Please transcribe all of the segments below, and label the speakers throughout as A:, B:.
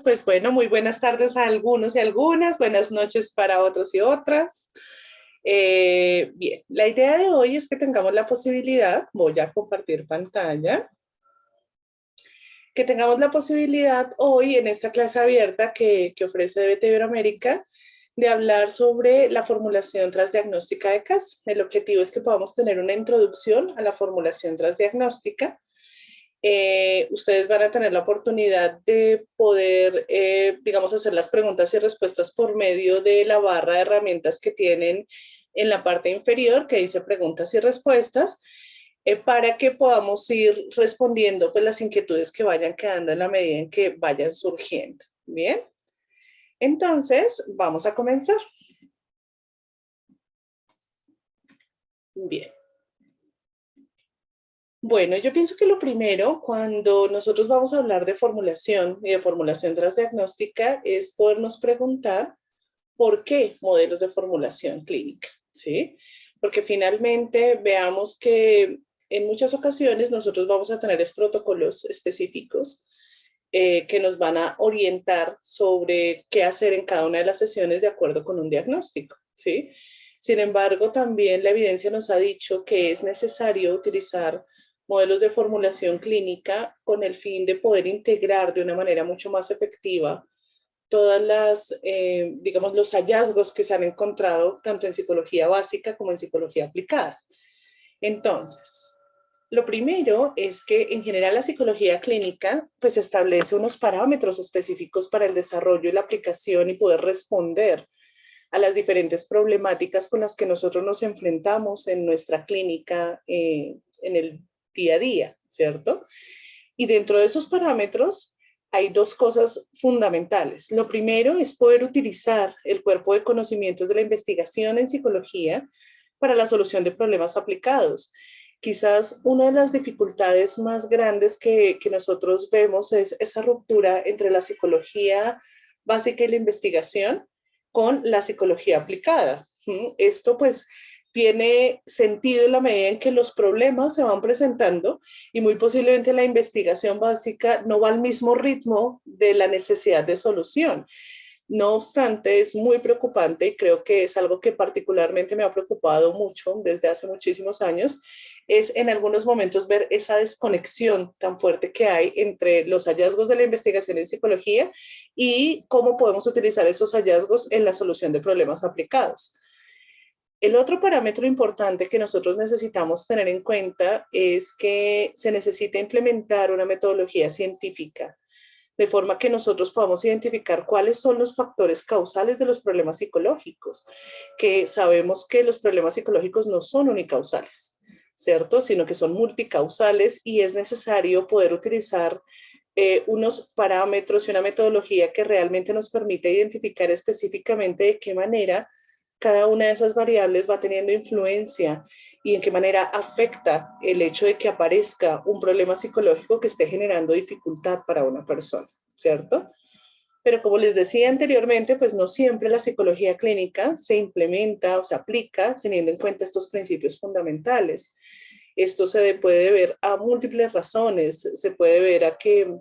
A: Pues bueno, muy buenas tardes a algunos y algunas, buenas noches para otros y otras. Bien, la idea de hoy es que tengamos la posibilidad, voy a compartir pantalla, que tengamos la posibilidad hoy en esta clase abierta que ofrece DBT Iberoamérica de hablar sobre la formulación transdiagnóstica de caso. El objetivo es que podamos tener una introducción a la formulación transdiagnóstica. Ustedes van a tener la oportunidad de poder, digamos, hacer las preguntas y respuestas por medio de la barra de herramientas que tienen en la parte inferior, que dice preguntas y respuestas, para que podamos ir respondiendo pues, las inquietudes que vayan quedando en la medida en que vayan surgiendo. Bien, entonces vamos a comenzar. Bien. Bueno, yo pienso que lo primero, cuando nosotros vamos a hablar de formulación y de formulación transdiagnóstica, es podernos preguntar por qué modelos de formulación clínica, ¿sí? Porque finalmente veamos que en muchas ocasiones nosotros vamos a tener protocolos específicos que nos van a orientar sobre qué hacer en cada una de las sesiones de acuerdo con un diagnóstico, ¿sí? Sin embargo, también la evidencia nos ha dicho que es necesario utilizar modelos de formulación clínica con el fin de poder integrar de una manera mucho más efectiva todas las, digamos, los hallazgos que se han encontrado tanto en psicología básica como en psicología aplicada. Entonces, lo primero es que en general la psicología clínica pues establece unos parámetros específicos para el desarrollo y la aplicación y poder responder a las diferentes problemáticas con las que nosotros nos enfrentamos en nuestra clínica en el día a día, ¿cierto? Y dentro de esos parámetros hay dos cosas fundamentales. Lo primero es poder utilizar el cuerpo de conocimientos de la investigación en psicología para la solución de problemas aplicados. Quizás una de las dificultades más grandes que nosotros vemos es esa ruptura entre la psicología básica y la investigación con la psicología aplicada. Esto pues tiene sentido en la medida en que los problemas se van presentando y muy posiblemente la investigación básica no va al mismo ritmo de la necesidad de solución. No obstante, es muy preocupante y creo que es algo que particularmente me ha preocupado mucho desde hace muchísimos años, es en algunos momentos ver esa desconexión tan fuerte que hay entre los hallazgos de la investigación en psicología y cómo podemos utilizar esos hallazgos en la solución de problemas aplicados. El otro parámetro importante que nosotros necesitamos tener en cuenta es que se necesita implementar una metodología científica, de forma que nosotros podamos identificar cuáles son los factores causales de los problemas psicológicos, que sabemos que los problemas psicológicos no son unicausales, ¿cierto? Sino que son multicausales y es necesario poder utilizar unos parámetros y una metodología que realmente nos permite identificar específicamente de qué manera cada una de esas variables va teniendo influencia y en qué manera afecta el hecho de que aparezca un problema psicológico que esté generando dificultad para una persona, ¿cierto? Pero como les decía anteriormente, pues no siempre la psicología clínica se implementa o se aplica teniendo en cuenta estos principios fundamentales. Esto se puede ver a múltiples razones, se puede ver a que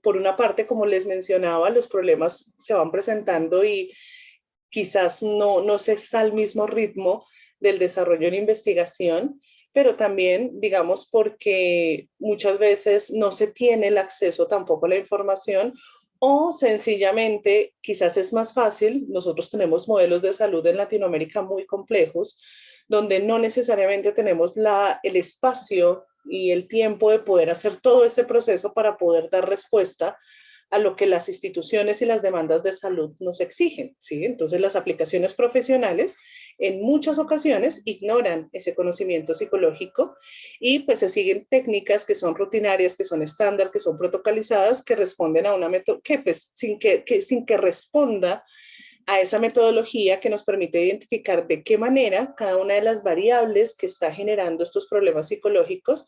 A: por una parte, como les mencionaba, los problemas se van presentando y quizás no se está al mismo ritmo del desarrollo en investigación, pero también, digamos, porque muchas veces no se tiene el acceso tampoco a la información o sencillamente quizás es más fácil, nosotros tenemos modelos de salud en Latinoamérica muy complejos, donde no necesariamente tenemos el espacio y el tiempo de poder hacer todo ese proceso para poder dar respuesta a lo que las instituciones y las demandas de salud nos exigen, ¿sí? Entonces las aplicaciones profesionales en muchas ocasiones ignoran ese conocimiento psicológico y pues se siguen técnicas que son rutinarias, que son estándar, que son protocolizadas, que responden a una metodología, que pues sin que responda a esa metodología que nos permite identificar de qué manera cada una de las variables que está generando estos problemas psicológicos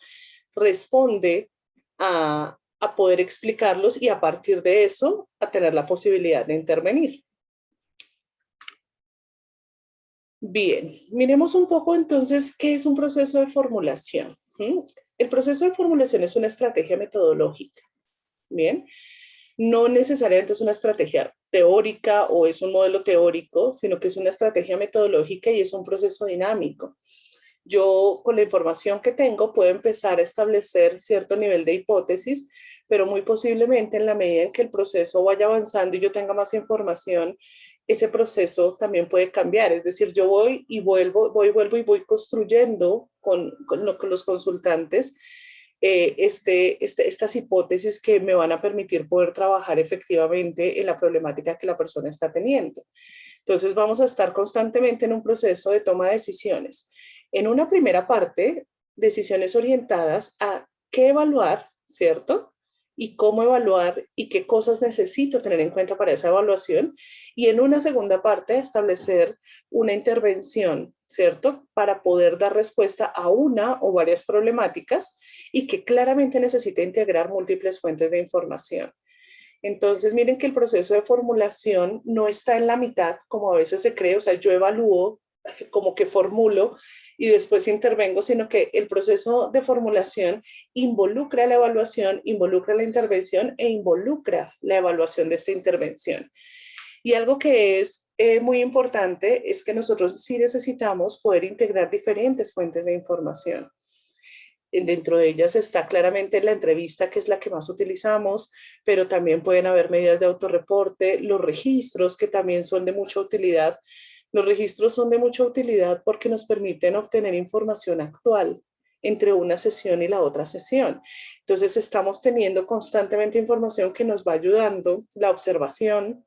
A: responde a poder explicarlos y a partir de eso a tener la posibilidad de intervenir. Bien, miremos un poco entonces qué es un proceso de formulación. El proceso de formulación es una estrategia metodológica. Bien, no necesariamente es una estrategia teórica o es un modelo teórico, sino que es una estrategia metodológica y es un proceso dinámico. Yo con la información que tengo puedo empezar a establecer cierto nivel de hipótesis, pero muy posiblemente en la medida en que el proceso vaya avanzando y yo tenga más información, ese proceso también puede cambiar. Es decir, yo voy y vuelvo y voy construyendo con los consultantes estas hipótesis que me van a permitir poder trabajar efectivamente en la problemática que la persona está teniendo. Entonces vamos a estar constantemente en un proceso de toma de decisiones. En una primera parte, decisiones orientadas a qué evaluar, ¿cierto? Y cómo evaluar y qué cosas necesito tener en cuenta para esa evaluación. Y en una segunda parte, establecer una intervención, ¿cierto? Para poder dar respuesta a una o varias problemáticas y que claramente necesita integrar múltiples fuentes de información. Entonces, miren que el proceso de formulación no está en la mitad, como a veces se cree, o sea, yo evalúo, como que formulo y después intervengo, sino que el proceso de formulación involucra la evaluación, involucra la intervención e involucra la evaluación de esta intervención. Y algo que es muy importante es que nosotros sí necesitamos poder integrar diferentes fuentes de información. Dentro de ellas está claramente la entrevista, que es la que más utilizamos, pero también pueden haber medidas de autorreporte, los registros, que también son de mucha utilidad. Los registros son de mucha utilidad porque nos permiten obtener información actual entre una sesión y la otra sesión. Entonces estamos teniendo constantemente información que nos va ayudando, la observación.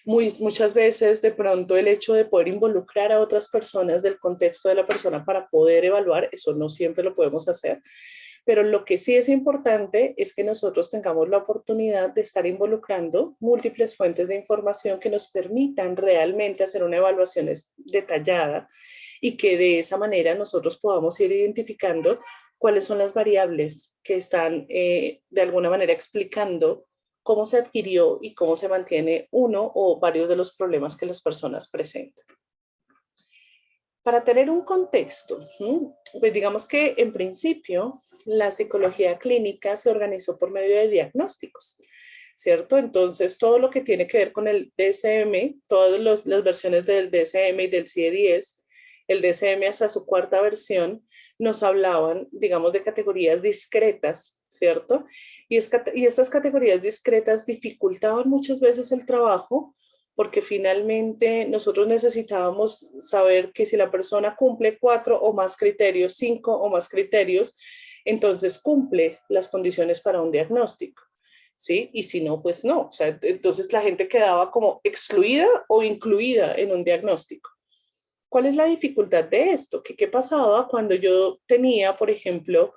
A: Muchas veces de pronto el hecho de poder involucrar a otras personas del contexto de la persona para poder evaluar, eso no siempre lo podemos hacer, pero lo que sí es importante es que nosotros tengamos la oportunidad de estar involucrando múltiples fuentes de información que nos permitan realmente hacer una evaluación detallada y que de esa manera nosotros podamos ir identificando cuáles son las variables que están de alguna manera explicando cómo se adquirió y cómo se mantiene uno o varios de los problemas que las personas presentan. Para tener un contexto, pues digamos que en principio la psicología clínica se organizó por medio de diagnósticos, ¿cierto? Entonces todo lo que tiene que ver con el DSM, todas las versiones del DSM y del CIE-10, el DSM hasta su cuarta versión, nos hablaban, digamos, de categorías discretas, ¿cierto? Y estas categorías discretas dificultaban muchas veces el trabajo porque finalmente nosotros necesitábamos saber que si la persona cumple 4 o más criterios, 5 o más criterios, entonces cumple las condiciones para un diagnóstico, ¿sí? Y si no, pues no. O sea, entonces la gente quedaba como excluida o incluida en un diagnóstico. ¿Cuál es la dificultad de esto? ¿Qué pasaba cuando yo tenía, por ejemplo,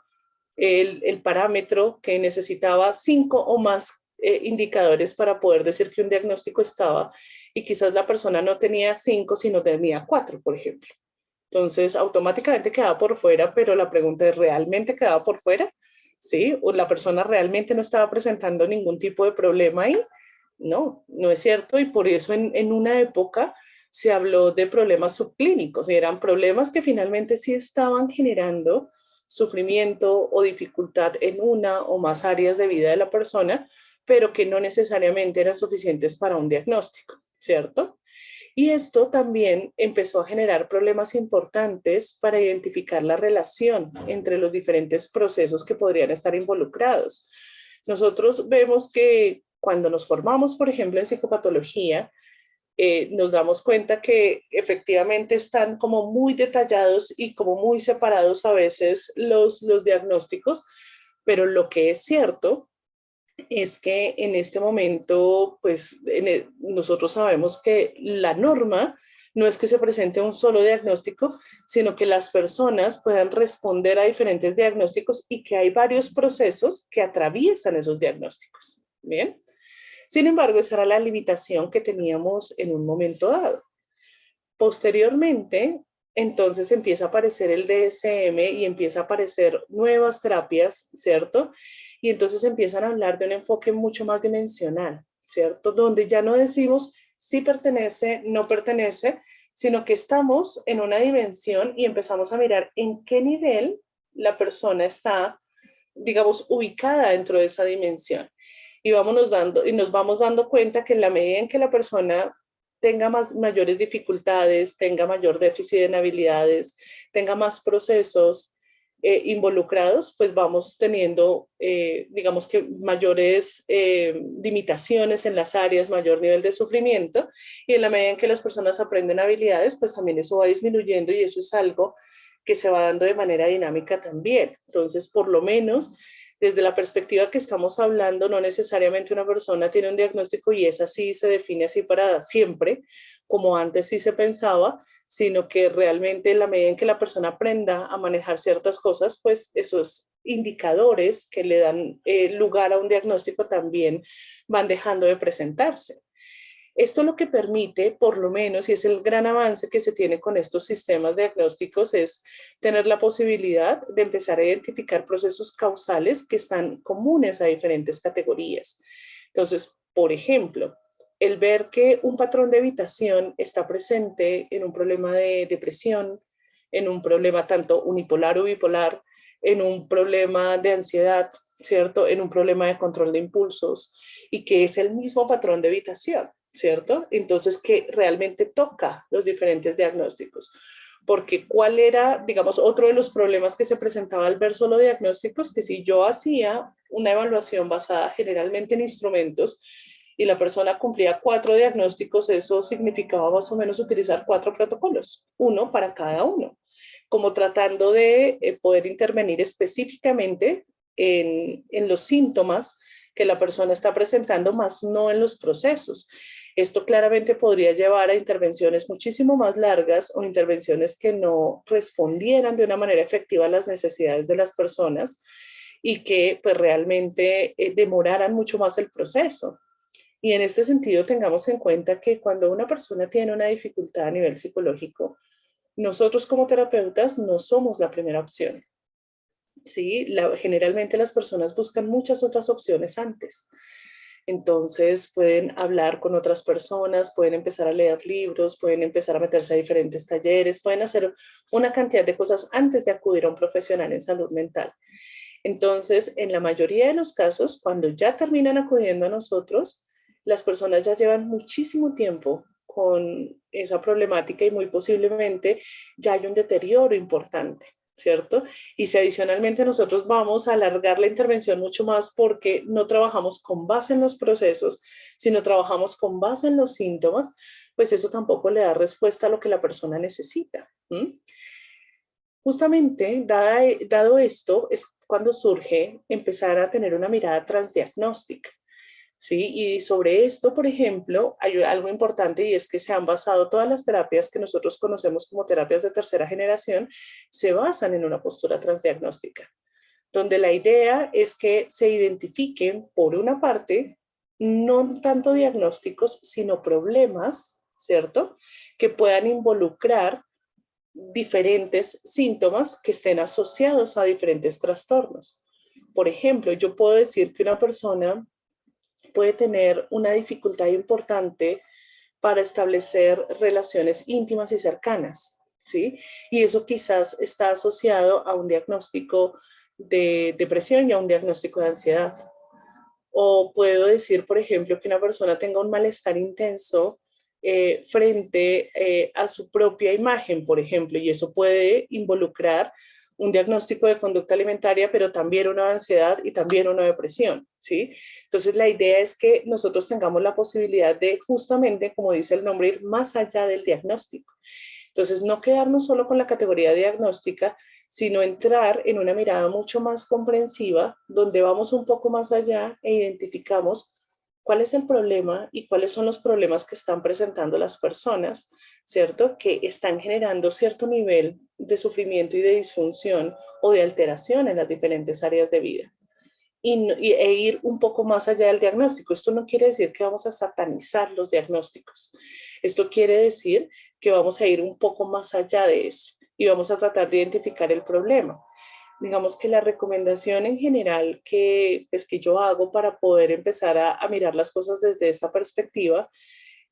A: el parámetro que necesitaba 5 o más indicadores para poder decir que un diagnóstico estaba y quizás la persona no tenía 5, sino tenía 4, por ejemplo? Entonces, automáticamente quedaba por fuera, pero la pregunta es, ¿realmente quedaba por fuera? ¿Sí? ¿O la persona realmente no estaba presentando ningún tipo de problema ahí? No, no es cierto, y por eso en una época se habló de problemas subclínicos, y eran problemas que finalmente sí estaban generando sufrimiento o dificultad en una o más áreas de vida de la persona, pero que no necesariamente eran suficientes para un diagnóstico, ¿cierto? Y esto también empezó a generar problemas importantes para identificar la relación entre los diferentes procesos que podrían estar involucrados. Nosotros vemos que cuando nos formamos, por ejemplo, en psicopatología, nos damos cuenta que efectivamente están como muy detallados y como muy separados a veces los diagnósticos, pero lo que es cierto es que en este momento, pues nosotros sabemos que la norma no es que se presente un solo diagnóstico, sino que las personas puedan responder a diferentes diagnósticos y que hay varios procesos que atraviesan esos diagnósticos. Bien. Sin embargo, esa era la limitación que teníamos en un momento dado. Posteriormente, entonces empieza a aparecer el DSM y empieza a aparecer nuevas terapias, ¿cierto? Y entonces empiezan a hablar de un enfoque mucho más dimensional, ¿cierto? Donde ya no decimos si pertenece, no pertenece, sino que estamos en una dimensión y empezamos a mirar en qué nivel la persona está, digamos, ubicada dentro de esa dimensión. y nos vamos dando cuenta que en la medida en que la persona tenga mayores dificultades, tenga mayor déficit en habilidades, tenga más procesos involucrados, pues vamos teniendo, digamos que mayores limitaciones en las áreas, mayor nivel de sufrimiento, y en la medida en que las personas aprenden habilidades, pues también eso va disminuyendo y eso es algo que se va dando de manera dinámica también. Entonces, por lo menos, desde la perspectiva que estamos hablando, no necesariamente una persona tiene un diagnóstico y es así, se define así para siempre, como antes sí se pensaba, sino que realmente en la medida en que la persona aprenda a manejar ciertas cosas, pues esos indicadores que le dan lugar a un diagnóstico también van dejando de presentarse. Esto lo que permite, por lo menos, y es el gran avance que se tiene con estos sistemas diagnósticos, es tener la posibilidad de empezar a identificar procesos causales que están comunes a diferentes categorías. Entonces, por ejemplo, el ver que un patrón de evitación está presente en un problema de depresión, en un problema tanto unipolar o bipolar, en un problema de ansiedad, ¿cierto? En un problema de control de impulsos, y que es el mismo patrón de evitación, ¿cierto? Entonces, que realmente toca los diferentes diagnósticos. Porque cuál era, digamos, otro de los problemas que se presentaba al ver solo diagnósticos, que si yo hacía una evaluación basada generalmente en instrumentos y la persona cumplía 4 diagnósticos, eso significaba más o menos utilizar 4 protocolos, uno para cada uno, como tratando de poder intervenir específicamente en los síntomas que la persona está presentando, más no en los procesos. Esto claramente podría llevar a intervenciones muchísimo más largas o intervenciones que no respondieran de una manera efectiva a las necesidades de las personas y que pues realmente demoraran mucho más el proceso. Y en este sentido tengamos en cuenta que cuando una persona tiene una dificultad a nivel psicológico, nosotros como terapeutas no somos la primera opción. ¿Sí? Generalmente las personas buscan muchas otras opciones antes. Entonces pueden hablar con otras personas, pueden empezar a leer libros, pueden empezar a meterse a diferentes talleres, pueden hacer una cantidad de cosas antes de acudir a un profesional en salud mental. Entonces, en la mayoría de los casos, cuando ya terminan acudiendo a nosotros, las personas ya llevan muchísimo tiempo con esa problemática y muy posiblemente ya hay un deterioro importante, ¿cierto? Y si adicionalmente nosotros vamos a alargar la intervención mucho más porque no trabajamos con base en los procesos, sino trabajamos con base en los síntomas, pues eso tampoco le da respuesta a lo que la persona necesita. Justamente, dado esto, es cuando surge empezar a tener una mirada transdiagnóstica. ¿Sí? Y sobre esto, por ejemplo, hay algo importante y es que se han basado todas las terapias que nosotros conocemos como terapias de tercera generación, se basan en una postura transdiagnóstica, donde la idea es que se identifiquen, por una parte, no tanto diagnósticos, sino problemas, ¿cierto? Que puedan involucrar diferentes síntomas que estén asociados a diferentes trastornos. Por ejemplo, yo puedo decir que una persona puede tener una dificultad importante para establecer relaciones íntimas y cercanas, ¿sí? Y eso quizás está asociado a un diagnóstico de depresión y a un diagnóstico de ansiedad. O puedo decir, por ejemplo, que una persona tenga un malestar intenso frente a su propia imagen, por ejemplo, y eso puede involucrar un diagnóstico de conducta alimentaria, pero también una ansiedad y también una depresión, ¿sí? Entonces, la idea es que nosotros tengamos la posibilidad de, justamente, como dice el nombre, ir más allá del diagnóstico. Entonces, no quedarnos solo con la categoría diagnóstica, sino entrar en una mirada mucho más comprensiva, donde vamos un poco más allá e identificamos cuál es el problema y cuáles son los problemas que están presentando las personas, ¿cierto? Que están generando cierto nivel de sufrimiento y de disfunción o de alteración en las diferentes áreas de vida. E ir un poco más allá del diagnóstico. Esto no quiere decir que vamos a satanizar los diagnósticos. Esto quiere decir que vamos a ir un poco más allá de eso y vamos a tratar de identificar el problema. Digamos que la recomendación en general que yo hago para poder empezar a mirar las cosas desde esta perspectiva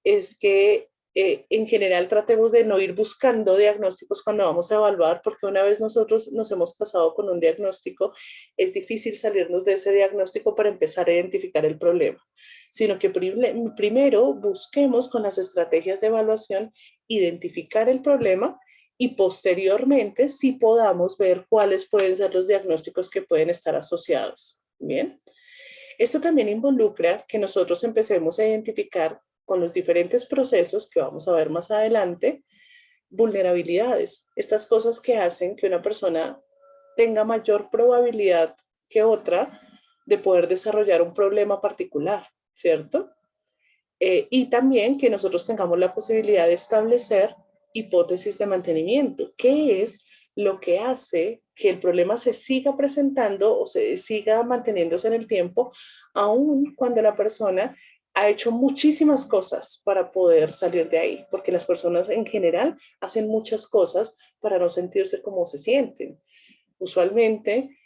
A: es que En general tratemos de no ir buscando diagnósticos cuando vamos a evaluar, porque una vez nosotros nos hemos pasado con un diagnóstico, es difícil salirnos de ese diagnóstico para empezar a identificar el problema, sino que primero busquemos con las estrategias de evaluación identificar el problema y posteriormente sí podamos ver cuáles pueden ser los diagnósticos que pueden estar asociados. Bien. Esto también involucra que nosotros empecemos a identificar con los diferentes procesos que vamos a ver más adelante, vulnerabilidades, estas cosas que hacen que una persona tenga mayor probabilidad que otra de poder desarrollar un problema particular, ¿cierto? Y también que nosotros tengamos la posibilidad de establecer hipótesis de mantenimiento. ¿Qué es lo que hace que el problema se siga presentando o se siga manteniéndose en el tiempo, aun cuando la persona ha hecho muchísimas cosas para poder salir de ahí? Porque las personas en general hacen muchas cosas para no sentirse como se sienten. Usualmente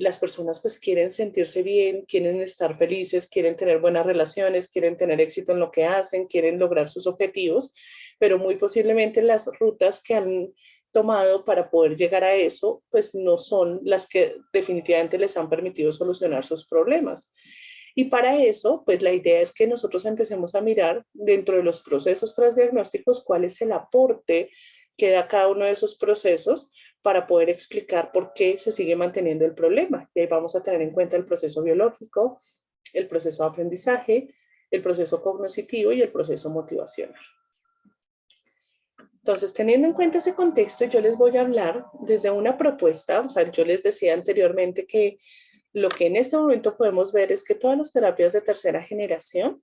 A: las personas pues quieren sentirse bien, quieren estar felices, quieren tener buenas relaciones, quieren tener éxito en lo que hacen, quieren lograr sus objetivos, pero muy posiblemente las rutas que han tomado para poder llegar a eso pues no son las que definitivamente les han permitido solucionar sus problemas. Y para eso, pues la idea es que nosotros empecemos a mirar dentro de los procesos transdiagnósticos cuál es el aporte que da cada uno de esos procesos para poder explicar por qué se sigue manteniendo el problema. Y ahí vamos a tener en cuenta el proceso biológico, el proceso de aprendizaje, el proceso cognitivo y el proceso motivacional. Entonces, teniendo en cuenta ese contexto, yo les voy a hablar desde una propuesta. O sea, yo les decía anteriormente que lo que en este momento podemos ver es que todas las terapias de tercera generación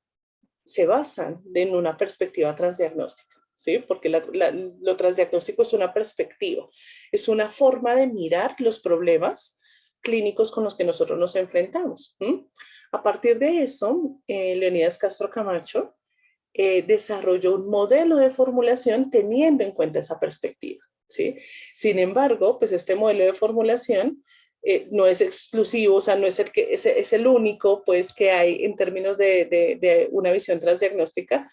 A: se basan en una perspectiva transdiagnóstica, ¿sí? Porque lo transdiagnóstico es una perspectiva, es una forma de mirar los problemas clínicos con los que nosotros nos enfrentamos. A partir de eso, Leonidas Castro Camacho desarrolló un modelo de formulación teniendo en cuenta esa perspectiva, ¿sí? Sin embargo, pues este modelo de formulación no es exclusivo, o sea, no es es el único pues, que hay en términos de una visión transdiagnóstica,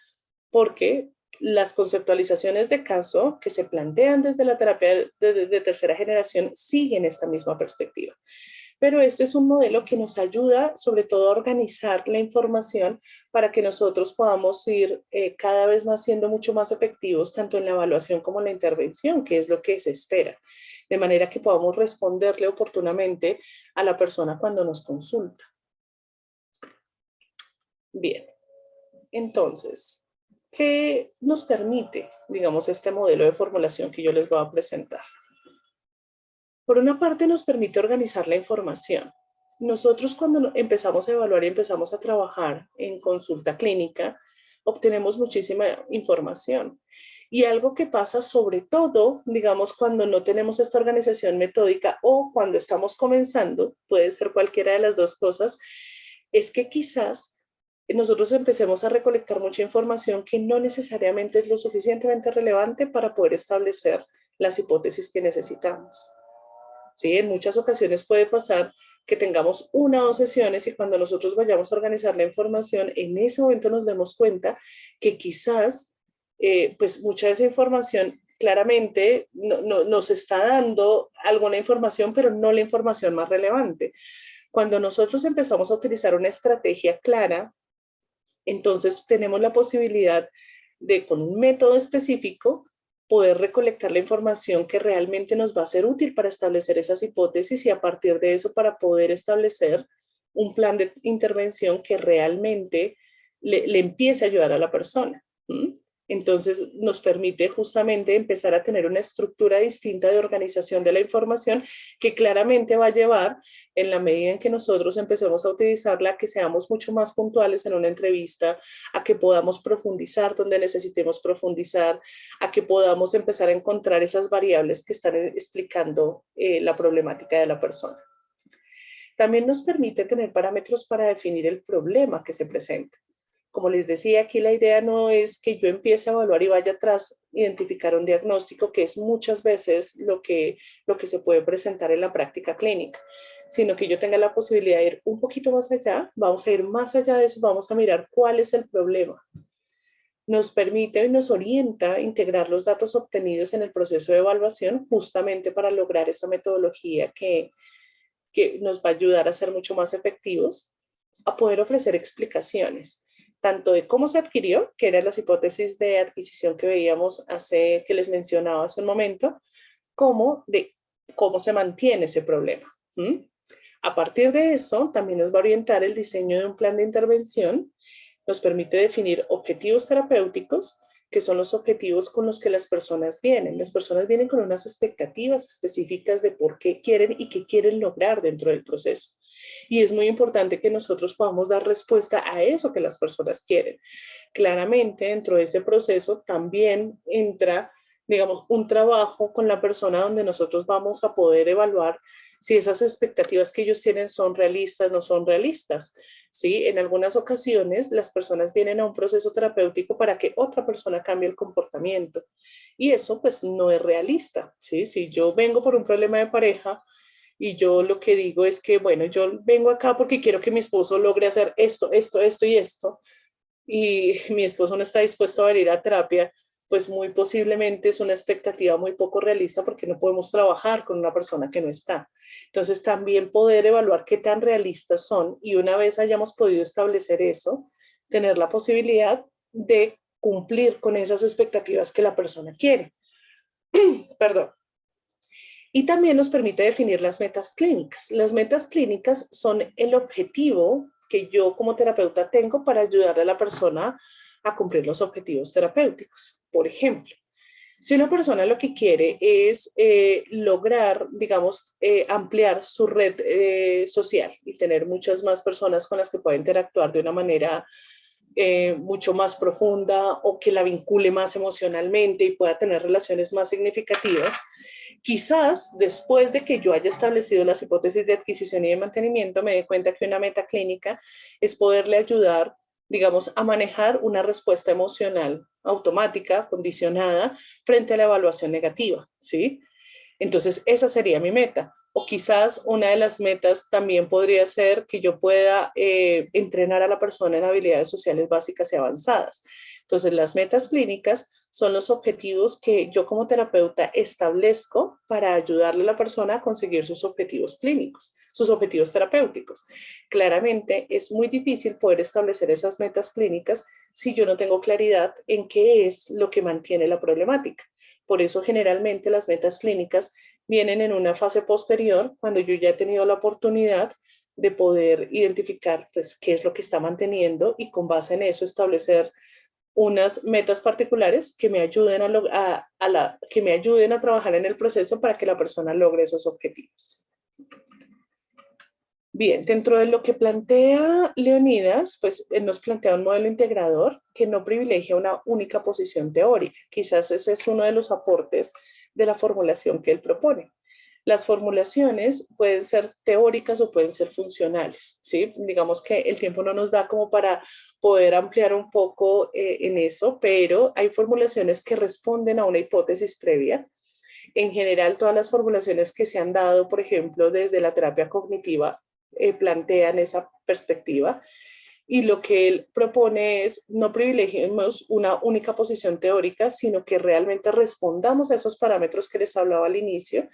A: porque las conceptualizaciones de caso que se plantean desde la terapia de tercera generación siguen esta misma perspectiva. Pero este es un modelo que nos ayuda sobre todo a organizar la información para que nosotros podamos ir cada vez más siendo mucho más efectivos tanto en la evaluación como en la intervención, que es lo que se espera, de manera que podamos responderle oportunamente a la persona cuando nos consulta. Bien, entonces, ¿qué nos permite, digamos, este modelo de formulación que yo les voy a presentar? Por una parte, nos permite organizar la información. Nosotros cuando empezamos a evaluar y empezamos a trabajar en consulta clínica, obtenemos muchísima información. Y algo que pasa sobre todo, digamos, cuando no tenemos esta organización metódica o cuando estamos comenzando, puede ser cualquiera de las dos cosas, es que quizás nosotros empecemos a recolectar mucha información que no necesariamente es lo suficientemente relevante para poder establecer las hipótesis que necesitamos. ¿Sí? En muchas ocasiones puede pasar que tengamos una o dos sesiones y cuando nosotros vayamos a organizar la información, en ese momento nos demos cuenta que quizás pues mucha de esa información claramente nos está dando alguna información, pero no la información más relevante. Cuando nosotros empezamos a utilizar una estrategia clara, entonces tenemos la posibilidad de, con un método específico, poder recolectar la información que realmente nos va a ser útil para establecer esas hipótesis y a partir de eso para poder establecer un plan de intervención que realmente le empiece a ayudar a la persona. Entonces nos permite justamente empezar a tener una estructura distinta de organización de la información que claramente va a llevar, en la medida en que nosotros empecemos a utilizarla, a que seamos mucho más puntuales en una entrevista, a que podamos profundizar donde necesitemos profundizar, a que podamos empezar a encontrar esas variables que están explicando la problemática de la persona. También nos permite tener parámetros para definir el problema que se presenta. Como les decía, aquí la idea no es que yo empiece a evaluar y vaya atrás, identificar un diagnóstico, que es muchas veces lo que se puede presentar en la práctica clínica, sino que yo tenga la posibilidad de ir un poquito más allá, vamos a ir más allá de eso, vamos a mirar cuál es el problema. nos permite y nos orienta a integrar los datos obtenidos en el proceso de evaluación justamente para lograr esa metodología que nos va a ayudar a ser mucho más efectivos, a poder ofrecer explicaciones, tanto de cómo se adquirió, que eran las hipótesis de adquisición que veíamos que les mencionaba hace un momento, como de cómo se mantiene ese problema. A partir de eso, también nos va a orientar el diseño de un plan de intervención, nos permite definir objetivos terapéuticos, que son los objetivos con los que las personas vienen. Las personas vienen con unas expectativas específicas de por qué quieren y qué quieren lograr dentro del proceso. Y es muy importante que nosotros podamos dar respuesta a eso que las personas quieren. Claramente, dentro de ese proceso también entra, digamos, un trabajo con la persona donde nosotros vamos a poder evaluar si esas expectativas que ellos tienen son realistas, no son realistas. ¿Sí? En algunas ocasiones las personas vienen a un proceso terapéutico para que otra persona cambie el comportamiento y eso pues no es realista. ¿Sí? Si yo vengo por un problema de pareja y yo lo que digo es que, bueno, yo vengo acá porque quiero que mi esposo logre hacer esto, esto, esto y esto, y mi esposo no está dispuesto a venir a terapia, pues muy posiblemente es una expectativa muy poco realista porque no podemos trabajar con una persona que no está. Entonces también poder evaluar qué tan realistas son y una vez hayamos podido establecer eso, tener la posibilidad de cumplir con esas expectativas que la persona quiere. Perdón. Y también nos permite definir las metas clínicas. Las metas clínicas son el objetivo que yo como terapeuta tengo para ayudar a la persona a cumplir los objetivos terapéuticos. Por ejemplo, si una persona lo que quiere es lograr, digamos, ampliar su red social y tener muchas más personas con las que pueda interactuar de una manera mucho más profunda o que la vincule más emocionalmente y pueda tener relaciones más significativas, quizás después de que yo haya establecido las hipótesis de adquisición y de mantenimiento, me dé cuenta que una meta clínica es poderle ayudar, digamos, a manejar una respuesta emocional automática, condicionada, frente a la evaluación negativa, ¿sí? Entonces, esa sería mi meta. O quizás una de las metas también podría ser que yo pueda entrenar a la persona en habilidades sociales básicas y avanzadas. Entonces, las metas clínicas son los objetivos que yo como terapeuta establezco para ayudarle a la persona a conseguir sus objetivos clínicos, sus objetivos terapéuticos. Claramente, es muy difícil poder establecer esas metas clínicas si yo no tengo claridad en qué es lo que mantiene la problemática. Por eso generalmente las metas clínicas vienen en una fase posterior, cuando yo ya he tenido la oportunidad de poder identificar pues, qué es lo que está manteniendo y con base en eso establecer unas metas particulares que me ayuden que me ayuden a trabajar en el proceso para que la persona logre esos objetivos. Bien, dentro de lo que plantea Leonidas, pues él nos plantea un modelo integrador que no privilegia una única posición teórica. Quizás ese es uno de los aportes de la formulación que él propone. Las formulaciones pueden ser teóricas o pueden ser funcionales, ¿sí? Digamos que el tiempo no nos da como para poder ampliar un poco en eso, pero hay formulaciones que responden a una hipótesis previa. En general, todas las formulaciones que se han dado, por ejemplo, desde la terapia cognitiva, plantean esa perspectiva. Y lo que él propone es no privilegiemos una única posición teórica, sino que realmente respondamos a esos parámetros que les hablaba al inicio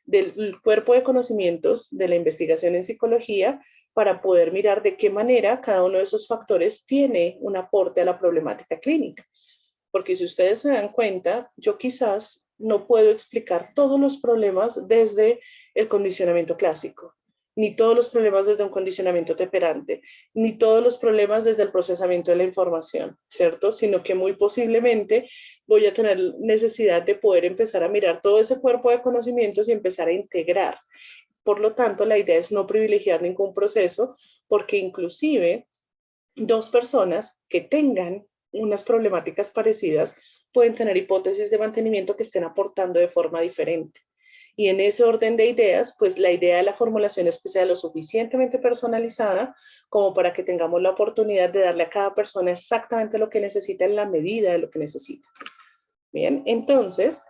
A: del cuerpo de conocimientos de la investigación en psicología para poder mirar de qué manera cada uno de esos factores tiene un aporte a la problemática clínica. Porque si ustedes se dan cuenta, yo quizás no puedo explicar todos los problemas desde el condicionamiento clásico, ni todos los problemas desde un condicionamiento temperante, ni todos los problemas desde el procesamiento de la información, ¿cierto? Sino que muy posiblemente voy a tener necesidad de poder empezar a mirar todo ese cuerpo de conocimientos y empezar a integrar. Por lo tanto, la idea es no privilegiar ningún proceso, porque inclusive dos personas que tengan unas problemáticas parecidas pueden tener hipótesis de mantenimiento que estén aportando de forma diferente. Y en ese orden de ideas, pues la idea de la formulación es que sea lo suficientemente personalizada como para que tengamos la oportunidad de darle a cada persona exactamente lo que necesita en la medida de lo que necesita. Bien, entonces,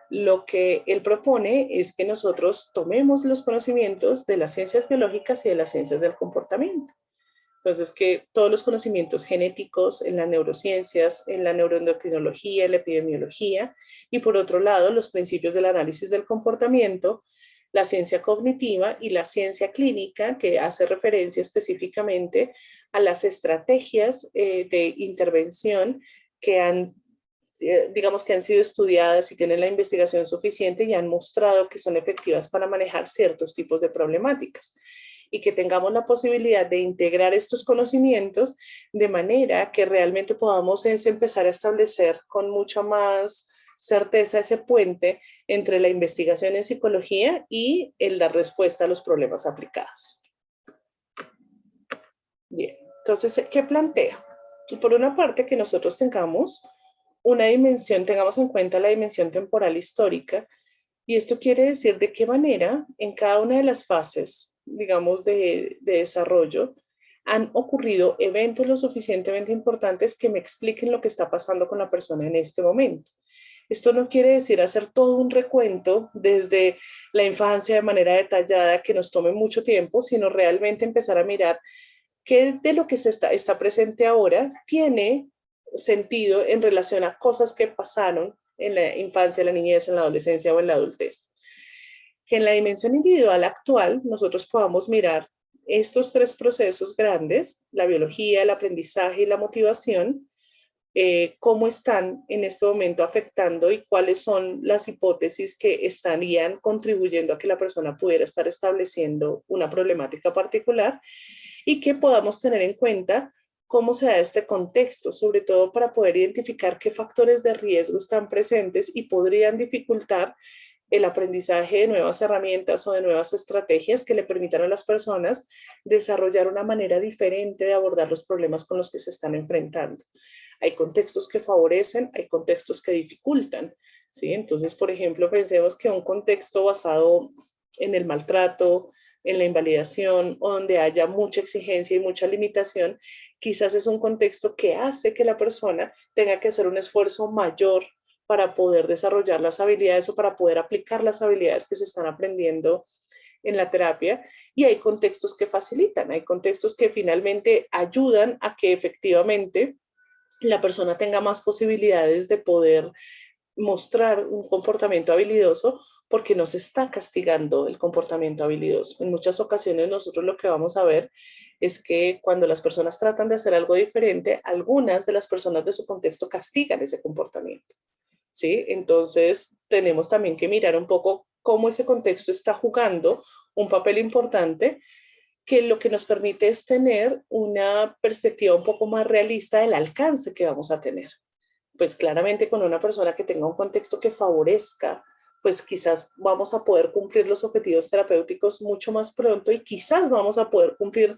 A: lo que él propone es que nosotros tomemos los conocimientos de las ciencias biológicas y de las ciencias del comportamiento. Entonces, que todos los conocimientos genéticos en las neurociencias, en la neuroendocrinología, en la epidemiología, y por otro lado, los principios del análisis del comportamiento, la ciencia cognitiva y la ciencia clínica, que hace referencia específicamente a las estrategias de intervención que han, digamos que han sido estudiadas y tienen la investigación suficiente y han mostrado que son efectivas para manejar ciertos tipos de problemáticas. Y que tengamos la posibilidad de integrar estos conocimientos de manera que realmente podamos empezar a establecer con mucha más certeza ese puente entre la investigación en psicología y en la respuesta a los problemas aplicados. Bien, entonces, ¿qué plantea? Por una parte, que nosotros tengamos una dimensión, tengamos en cuenta la dimensión temporal histórica, y esto quiere decir de qué manera en cada una de las fases, digamos, de desarrollo, han ocurrido eventos lo suficientemente importantes que me expliquen lo que está pasando con la persona en este momento. Esto no quiere decir hacer todo un recuento desde la infancia de manera detallada que nos tome mucho tiempo, sino realmente empezar a mirar qué de lo que está presente ahora tiene sentido en relación a cosas que pasaron en la infancia, en la niñez, en la adolescencia o en la adultez. Que en la dimensión individual actual nosotros podamos mirar estos tres procesos grandes, la biología, el aprendizaje y la motivación, cómo están en este momento afectando y cuáles son las hipótesis que estarían contribuyendo a que la persona pudiera estar estableciendo una problemática particular y que podamos tener en cuenta cómo se da este contexto, sobre todo para poder identificar qué factores de riesgo están presentes y podrían dificultar el aprendizaje de nuevas herramientas o de nuevas estrategias que le permitan a las personas desarrollar una manera diferente de abordar los problemas con los que se están enfrentando. Hay contextos que favorecen, hay contextos que dificultan, ¿sí? Entonces, por ejemplo, pensemos que un contexto basado en el maltrato, en la invalidación o donde haya mucha exigencia y mucha limitación, quizás es un contexto que hace que la persona tenga que hacer un esfuerzo mayor para poder desarrollar las habilidades o para poder aplicar las habilidades que se están aprendiendo en la terapia, y hay contextos que facilitan, hay contextos que finalmente ayudan a que efectivamente la persona tenga más posibilidades de poder mostrar un comportamiento habilidoso porque no se está castigando el comportamiento habilidoso. En muchas ocasiones nosotros lo que vamos a ver es que cuando las personas tratan de hacer algo diferente, algunas de las personas de su contexto castigan ese comportamiento, ¿sí? Entonces tenemos también que mirar un poco cómo ese contexto está jugando un papel importante, que lo que nos permite es tener una perspectiva un poco más realista del alcance que vamos a tener. Pues claramente con una persona que tenga un contexto que favorezca, pues quizás vamos a poder cumplir los objetivos terapéuticos mucho más pronto y quizás vamos a poder cumplir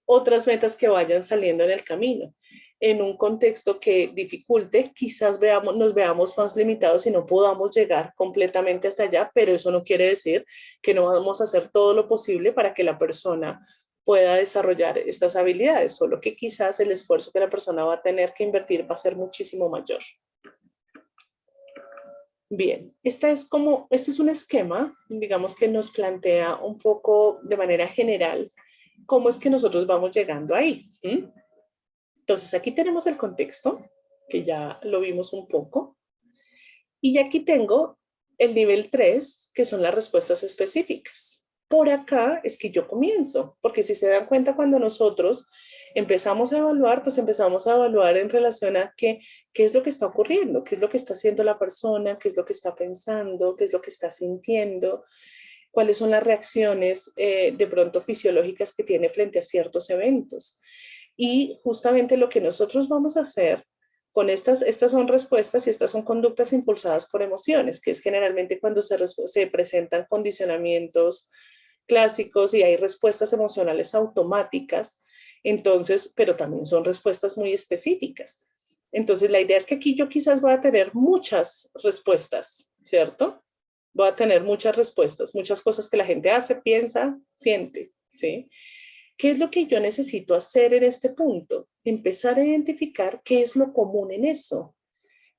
A: otras metas que vayan saliendo en el camino. En un contexto que dificulte, quizás nos veamos más limitados y no podamos llegar completamente hasta allá, pero eso no quiere decir que no vamos a hacer todo lo posible para que la persona pueda desarrollar estas habilidades, solo que quizás el esfuerzo que la persona va a tener que invertir va a ser muchísimo mayor. Bien, este es un esquema, digamos, que nos plantea un poco de manera general cómo es que nosotros vamos llegando ahí. Entonces, aquí tenemos el contexto, que ya lo vimos un poco, y aquí tengo el nivel 3, que son las respuestas específicas. Por acá es que yo comienzo, porque si se dan cuenta, cuando nosotros empezamos a evaluar, pues empezamos a evaluar en relación a qué es lo que está ocurriendo, qué es lo que está haciendo la persona, qué es lo que está pensando, qué es lo que está sintiendo, cuáles son las reacciones de pronto fisiológicas que tiene frente a ciertos eventos. Y justamente lo que nosotros vamos a hacer con estas son respuestas y estas son conductas impulsadas por emociones, que es generalmente cuando se presentan condicionamientos clásicos y hay respuestas emocionales automáticas, entonces, pero también son respuestas muy específicas. Entonces, la idea es que aquí yo quizás voy a tener muchas respuestas, ¿cierto? Voy a tener muchas respuestas, muchas cosas que la gente hace, piensa, siente, ¿sí? ¿Qué es lo que yo necesito hacer en este punto? Empezar a identificar qué es lo común en eso.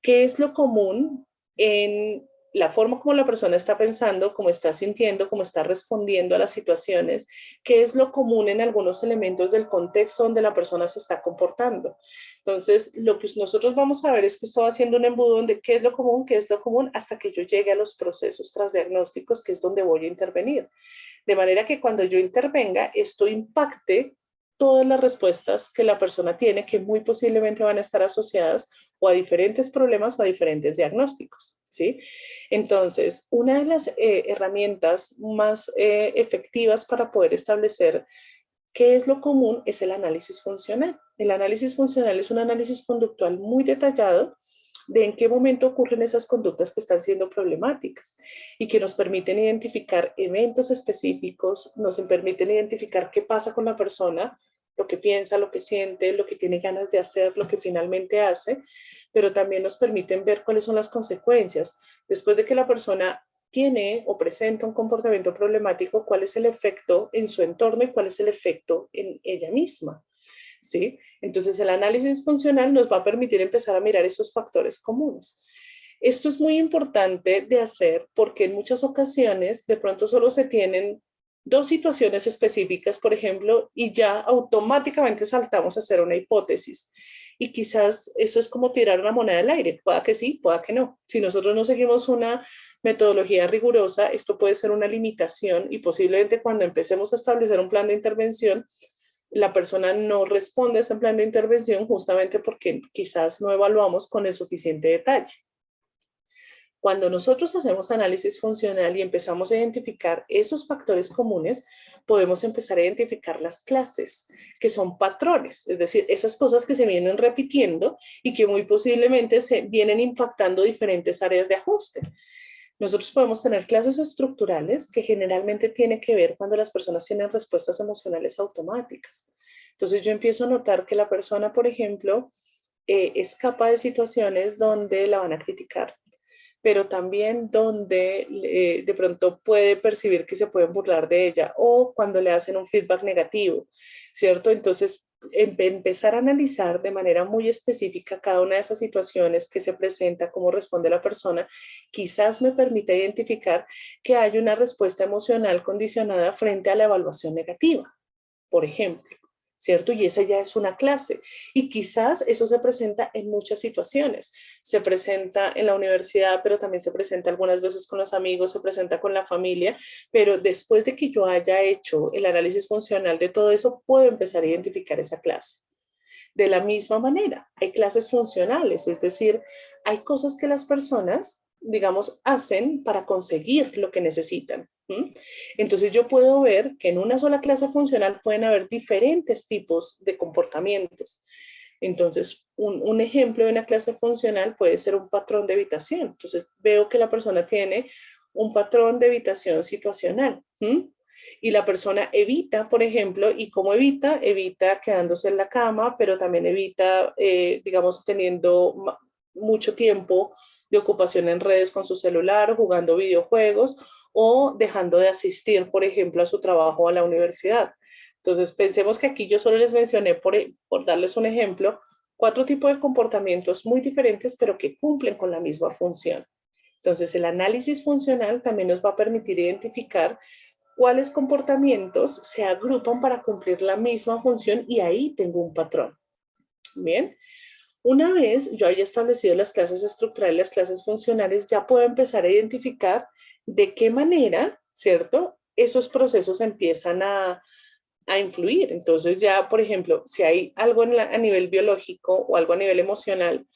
A: ¿Qué es lo común en la forma como la persona está pensando, cómo está sintiendo, cómo está respondiendo a las situaciones, qué es lo común en algunos elementos del contexto donde la persona se está comportando. Entonces, lo que nosotros vamos a ver es que estoy haciendo un embudo de qué es lo común, hasta que yo llegue a los procesos transdiagnósticos, que es donde voy a intervenir. De manera que cuando yo intervenga, esto impacte todas las respuestas que la persona tiene, que muy posiblemente van a estar asociadas o a diferentes problemas o a diferentes diagnósticos, ¿sí? Entonces, una de las herramientas más efectivas para poder establecer qué es lo común es el análisis funcional. El análisis funcional es un análisis conductual muy detallado de en qué momento ocurren esas conductas que están siendo problemáticas y que nos permiten identificar eventos específicos, nos permiten identificar qué pasa con la persona, lo que piensa, lo que siente, lo que tiene ganas de hacer, lo que finalmente hace, pero también nos permiten ver cuáles son las consecuencias. Después de que la persona tiene o presenta un comportamiento problemático, cuál es el efecto en su entorno y cuál es el efecto en ella misma. ¿Sí? Entonces el análisis funcional nos va a permitir empezar a mirar esos factores comunes. Esto es muy importante de hacer porque en muchas ocasiones de pronto solo se tienen dos situaciones específicas, por ejemplo, y ya automáticamente saltamos a hacer una hipótesis. Y quizás eso es como tirar una moneda al aire. Pueda que sí, pueda que no. Si nosotros no seguimos una metodología rigurosa, esto puede ser una limitación y posiblemente cuando empecemos a establecer un plan de intervención, la persona no responde a ese plan de intervención justamente porque quizás no evaluamos con el suficiente detalle. Cuando nosotros hacemos análisis funcional y empezamos a identificar esos factores comunes, podemos empezar a identificar las clases, que son patrones, es decir, esas cosas que se vienen repitiendo y que muy posiblemente se vienen impactando diferentes áreas de ajuste. Nosotros podemos tener clases estructurales que generalmente tiene que ver cuando las personas tienen respuestas emocionales automáticas. Entonces yo empiezo a notar que la persona, por ejemplo, escapa de situaciones donde la van a criticar, pero también donde de pronto puede percibir que se pueden burlar de ella o cuando le hacen un feedback negativo, ¿cierto? Entonces, empezar a analizar de manera muy específica cada una de esas situaciones que se presenta, cómo responde la persona, quizás me permita identificar que hay una respuesta emocional condicionada frente a la evaluación negativa, por ejemplo. ¿Cierto? Y esa ya es una clase. Y quizás eso se presenta en muchas situaciones. Se presenta en la universidad, pero también se presenta algunas veces con los amigos, se presenta con la familia, pero después de que yo haya hecho el análisis funcional de todo eso, puedo empezar a identificar esa clase. De la misma manera, hay clases funcionales, es decir, hay cosas que las personas, digamos, hacen para conseguir lo que necesitan. Entonces yo puedo ver que en una sola clase funcional pueden haber diferentes tipos de comportamientos. Entonces, un ejemplo de una clase funcional puede ser un patrón de evitación. Entonces, veo que la persona tiene un patrón de evitación situacional. Y la persona evita, por ejemplo, ¿y cómo evita? Evita quedándose en la cama, pero también evita, digamos, teniendo mucho tiempo de ocupación en redes con su celular, jugando videojuegos o dejando de asistir, por ejemplo, a su trabajo o a la universidad. Entonces, pensemos que aquí yo solo les mencioné, por darles un ejemplo, 4 tipos de comportamientos muy diferentes, pero que cumplen con la misma función. Entonces, el análisis funcional también nos va a permitir identificar cuáles comportamientos se agrupan para cumplir la misma función y ahí tengo un patrón. Bien, una vez yo haya establecido las clases estructurales, las clases funcionales, ya puedo empezar a identificar de qué manera, ¿cierto? Esos procesos empiezan a influir. Entonces ya, por ejemplo, si hay algo a nivel biológico o algo a nivel emocional,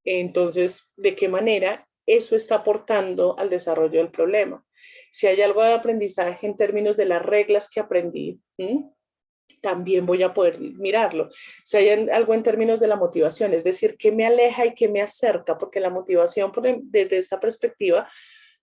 A: entonces, ¿de qué manera eso está aportando al desarrollo del problema? Si hay algo de aprendizaje en términos de las reglas que aprendí, también voy a poder mirarlo. Si hay algo en términos de la motivación, es decir, qué me aleja y qué me acerca, porque la motivación desde esta perspectiva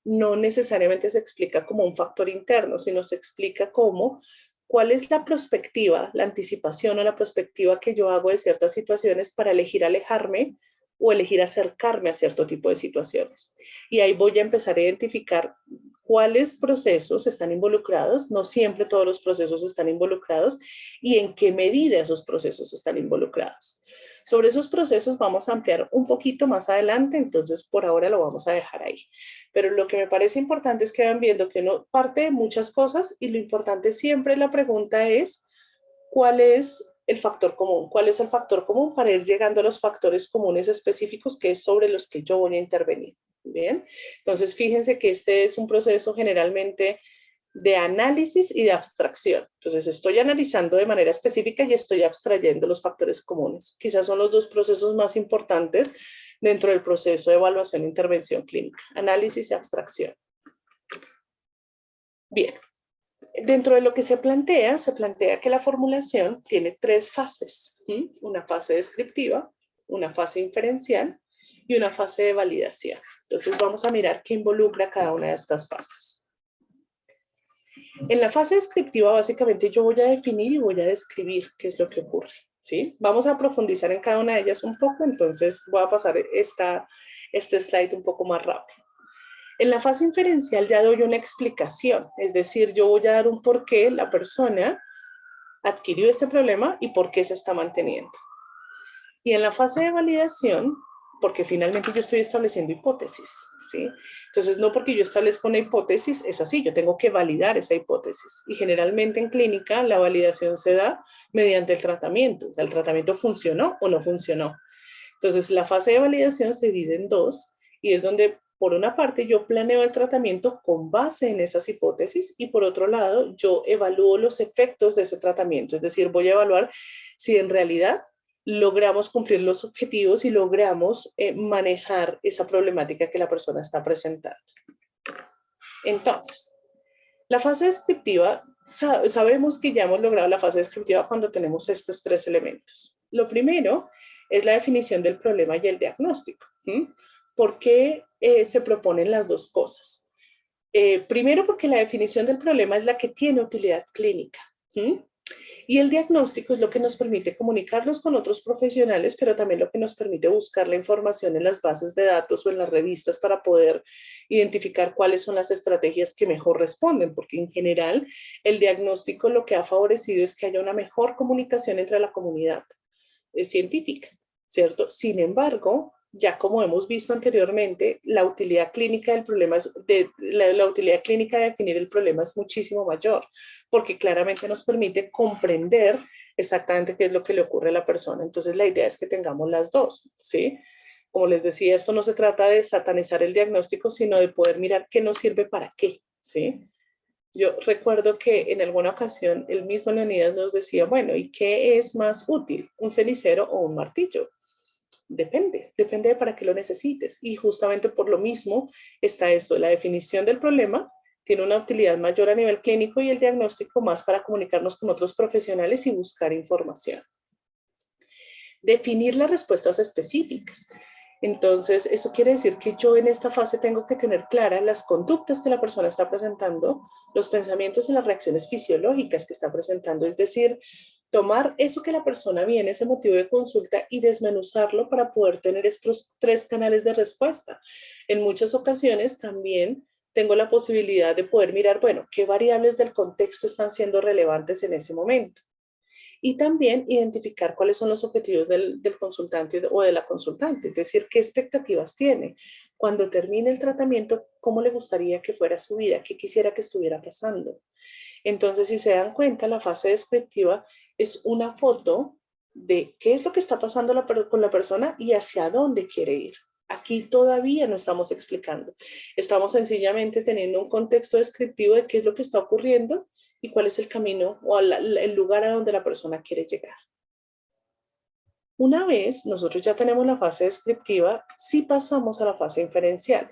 A: no necesariamente se explica como un factor interno, sino se explica como cuál es la perspectiva, la anticipación o la perspectiva que yo hago de ciertas situaciones para elegir alejarme o elegir acercarme a cierto tipo de situaciones. Y ahí voy a empezar a identificar cuáles procesos están involucrados, no siempre todos los procesos están involucrados, y en qué medida esos procesos están involucrados. Sobre esos procesos vamos a ampliar un poquito más adelante, entonces por ahora lo vamos a dejar ahí. Pero lo que me parece importante es que van viendo que uno parte de muchas cosas y lo importante siempre la pregunta es, ¿cuál es el factor común? ¿Cuál es el factor común para ir llegando a los factores comunes específicos que es sobre los que yo voy a intervenir? Bien, entonces fíjense que este es un proceso generalmente de análisis y de abstracción. Entonces estoy analizando de manera específica y estoy abstrayendo los factores comunes. Quizás son los dos procesos más importantes dentro del proceso de evaluación e intervención clínica, análisis y abstracción. Bien, dentro de lo que se plantea que la formulación tiene tres fases, ¿sí? Una fase descriptiva, una fase inferencial y una fase de validación. Entonces vamos a mirar qué involucra cada una de estas fases. En la fase descriptiva básicamente yo voy a definir y voy a describir qué es lo que ocurre, ¿sí? Vamos a profundizar en cada una de ellas un poco, entonces voy a pasar este slide un poco más rápido. En la fase inferencial ya doy una explicación, es decir, yo voy a dar un por qué la persona adquirió este problema y por qué se está manteniendo. Y en la fase de validación, porque finalmente yo estoy estableciendo hipótesis, ¿sí? Entonces, no porque yo establezca una hipótesis, es así, yo tengo que validar esa hipótesis. Y generalmente en clínica la validación se da mediante el tratamiento. O sea, el tratamiento funcionó o no funcionó. Entonces, la fase de validación se divide en dos y es donde, por una parte, yo planeo el tratamiento con base en esas hipótesis y por otro lado, yo evalúo los efectos de ese tratamiento. Es decir, voy a evaluar si en realidad logramos cumplir los objetivos y logramos manejar esa problemática que la persona está presentando. Entonces, la fase descriptiva, sabemos que ya hemos logrado la fase descriptiva cuando tenemos estos tres elementos. Lo primero es la definición del problema y el diagnóstico. ¿Por qué se proponen las dos cosas? Primero, porque la definición del problema es la que tiene utilidad clínica. Y el diagnóstico es lo que nos permite comunicarnos con otros profesionales, pero también lo que nos permite buscar la información en las bases de datos o en las revistas para poder identificar cuáles son las estrategias que mejor responden, porque en general el diagnóstico lo que ha favorecido es que haya una mejor comunicación entre la comunidad científica, ¿cierto? Sin embargo, ya como hemos visto anteriormente, la utilidad clínica del problema la utilidad clínica de definir el problema es muchísimo mayor, porque claramente nos permite comprender exactamente qué es lo que le ocurre a la persona. Entonces la idea es que tengamos las dos, ¿sí? Como les decía, esto no se trata de satanizar el diagnóstico, sino de poder mirar qué nos sirve para qué, ¿sí? Yo recuerdo que en alguna ocasión el mismo Leonidas nos decía, bueno, ¿y qué es más útil, un cenicero o un martillo? Depende de para qué lo necesites. Y justamente por lo mismo está esto, la definición del problema tiene una utilidad mayor a nivel clínico y el diagnóstico más para comunicarnos con otros profesionales y buscar información. Definir las respuestas específicas. Entonces, eso quiere decir que yo en esta fase tengo que tener claras las conductas que la persona está presentando, los pensamientos y las reacciones fisiológicas que está presentando, es decir, tomar eso que la persona viene, ese motivo de consulta y desmenuzarlo para poder tener estos tres canales de respuesta. En muchas ocasiones también tengo la posibilidad de poder mirar, bueno, qué variables del contexto están siendo relevantes en ese momento. Y también identificar cuáles son los objetivos del consultante o de la consultante, es decir, qué expectativas tiene. Cuando termine el tratamiento, cómo le gustaría que fuera su vida, qué quisiera que estuviera pasando. Entonces, si se dan cuenta, la fase descriptiva es una foto de qué es lo que está pasando con la persona y hacia dónde quiere ir. Aquí todavía no estamos explicando. Estamos sencillamente teniendo un contexto descriptivo de qué es lo que está ocurriendo y cuál es el camino o el lugar a donde la persona quiere llegar. Una vez nosotros ya tenemos la fase descriptiva, sí pasamos a la fase inferencial.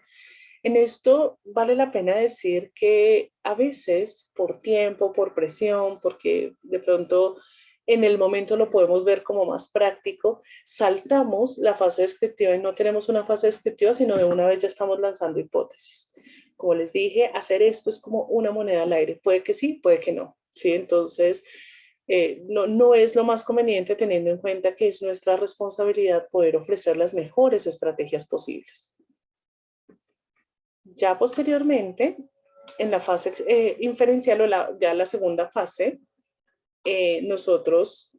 A: En esto vale la pena decir que a veces por tiempo, por presión, porque de pronto en el momento lo podemos ver como más práctico, saltamos la fase descriptiva y no tenemos una fase descriptiva, sino de una vez ya estamos lanzando hipótesis. Como les dije, hacer esto es como una moneda al aire. Puede que sí, puede que no. ¿Sí? Entonces, no es lo más conveniente teniendo en cuenta que es nuestra responsabilidad poder ofrecer las mejores estrategias posibles. Ya posteriormente, en la fase inferencial o ya la segunda fase, nosotros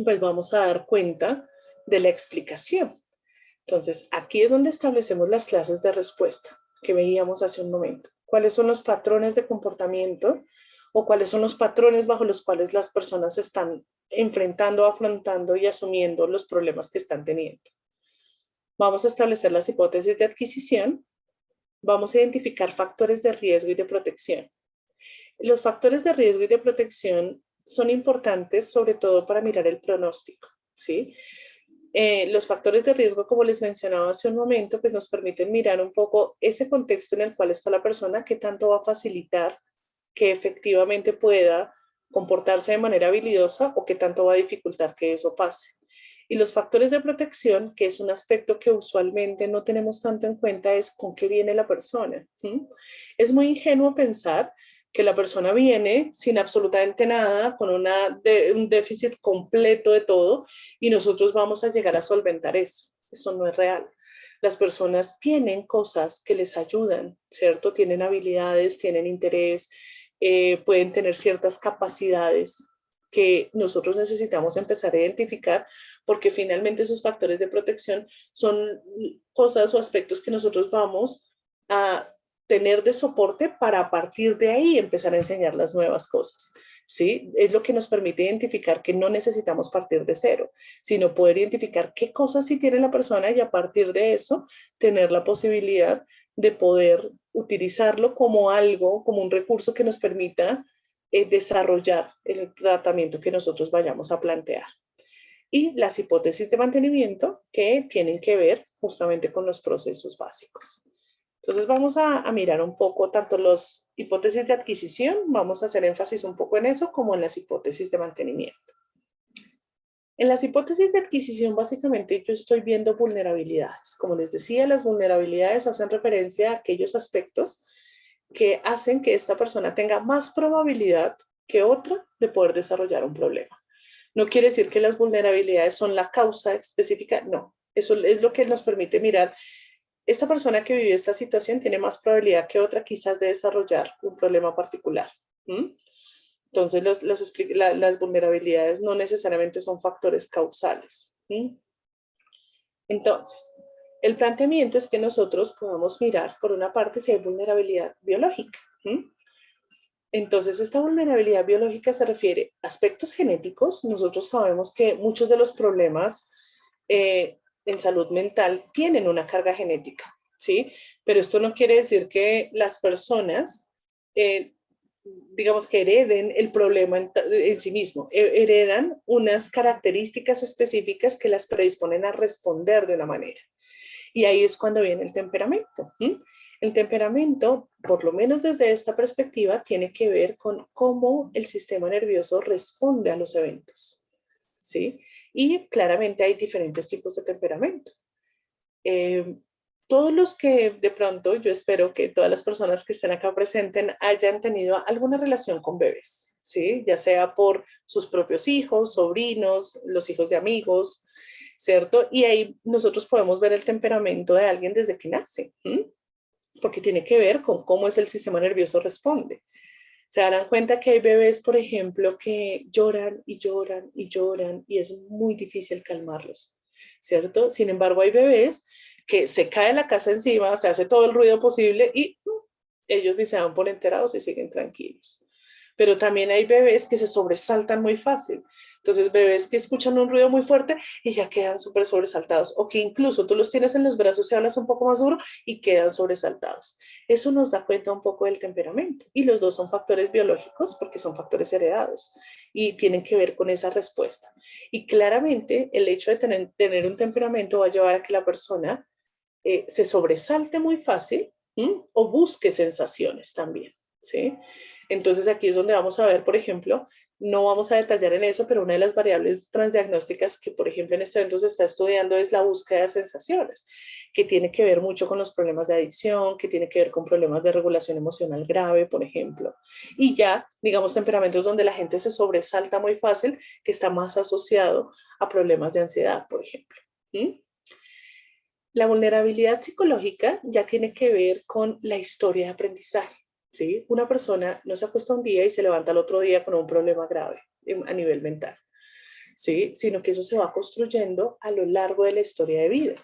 A: pues vamos a dar cuenta de la explicación. Entonces, aquí es donde establecemos las clases de respuesta que veíamos hace un momento. ¿Cuáles son los patrones de comportamiento o cuáles son los patrones bajo los cuales las personas están enfrentando, afrontando y asumiendo los problemas que están teniendo? Vamos a establecer las hipótesis de adquisición. Vamos a identificar factores de riesgo y de protección. Los factores de riesgo y de protección son importantes sobre todo para mirar el pronóstico, ¿sí? Los factores de riesgo, como les mencionaba hace un momento, pues nos permiten mirar un poco ese contexto en el cual está la persona, qué tanto va a facilitar que efectivamente pueda comportarse de manera habilidosa o qué tanto va a dificultar que eso pase. Y los factores de protección, que es un aspecto que usualmente no tenemos tanto en cuenta, es con qué viene la persona. Es muy ingenuo pensar que la persona viene sin absolutamente nada, con un déficit completo de todo, y nosotros vamos a llegar a solventar eso. Eso no es real. Las personas tienen cosas que les ayudan, ¿cierto? Tienen habilidades, tienen interés, pueden tener ciertas capacidades que nosotros necesitamos empezar a identificar, porque finalmente esos factores de protección son cosas o aspectos que nosotros vamos a tener de soporte para a partir de ahí empezar a enseñar las nuevas cosas, ¿sí? Es lo que nos permite identificar que no necesitamos partir de cero, sino poder identificar qué cosas sí tiene la persona y a partir de eso tener la posibilidad de poder utilizarlo como algo, como un recurso que nos permita desarrollar el tratamiento que nosotros vayamos a plantear. Y las hipótesis de mantenimiento que tienen que ver justamente con los procesos básicos. Entonces vamos a mirar un poco tanto las hipótesis de adquisición, vamos a hacer énfasis un poco en eso, como en las hipótesis de mantenimiento. En las hipótesis de adquisición, básicamente yo estoy viendo vulnerabilidades. Como les decía, las vulnerabilidades hacen referencia a aquellos aspectos que hacen que esta persona tenga más probabilidad que otra de poder desarrollar un problema. No quiere decir que las vulnerabilidades son la causa específica, no. Eso es lo que nos permite mirar. Esta persona que vivió esta situación tiene más probabilidad que otra quizás de desarrollar un problema particular. Entonces, las vulnerabilidades no necesariamente son factores causales. Entonces, el planteamiento es que nosotros podamos mirar, por una parte, si hay vulnerabilidad biológica. Entonces, esta vulnerabilidad biológica se refiere a aspectos genéticos. Nosotros sabemos que muchos de los problemas en salud mental tienen una carga genética, ¿sí? Pero esto no quiere decir que las personas, digamos que hereden el problema en sí mismo, heredan unas características específicas que las predisponen a responder de una manera. Y ahí es cuando viene el temperamento. El temperamento, por lo menos desde esta perspectiva, tiene que ver con cómo el sistema nervioso responde a los eventos, ¿sí? Y claramente hay diferentes tipos de temperamento. Todos los que de pronto, yo espero que todas las personas que estén acá presentes hayan tenido alguna relación con bebés, ¿sí? Ya sea por sus propios hijos, sobrinos, los hijos de amigos, ¿cierto? Y ahí nosotros podemos ver el temperamento de alguien desde que nace, porque tiene que ver con cómo es el sistema nervioso responde. Se darán cuenta que hay bebés, por ejemplo, que lloran y lloran y lloran y es muy difícil calmarlos, ¿cierto? Sin embargo, hay bebés que se cae la casa encima, se hace todo el ruido posible y ellos ni se dan por enterados y siguen tranquilos. Pero también hay bebés que se sobresaltan muy fácil. Entonces, bebés que escuchan un ruido muy fuerte y ya quedan súper sobresaltados, o que incluso tú los tienes en los brazos y hablas un poco más duro y quedan sobresaltados. Eso nos da cuenta un poco del temperamento. Y los dos son factores biológicos porque son factores heredados y tienen que ver con esa respuesta. Y claramente el hecho de tener un temperamento va a llevar a que la persona se sobresalte muy fácil o busque sensaciones también, ¿sí? Entonces aquí es donde vamos a ver, por ejemplo, no vamos a detallar en eso, pero una de las variables transdiagnósticas que, por ejemplo, en este evento se está estudiando es la búsqueda de sensaciones, que tiene que ver mucho con los problemas de adicción, que tiene que ver con problemas de regulación emocional grave, por ejemplo. Y ya, digamos, temperamentos donde la gente se sobresalta muy fácil, que está más asociado a problemas de ansiedad, por ejemplo. ¿Mm? La vulnerabilidad psicológica ya tiene que ver con la historia de aprendizaje. ¿Sí? Una persona no se acuesta un día y se levanta al otro día con un problema grave a nivel mental, ¿sí? Sino que eso se va construyendo a lo largo de la historia de vida.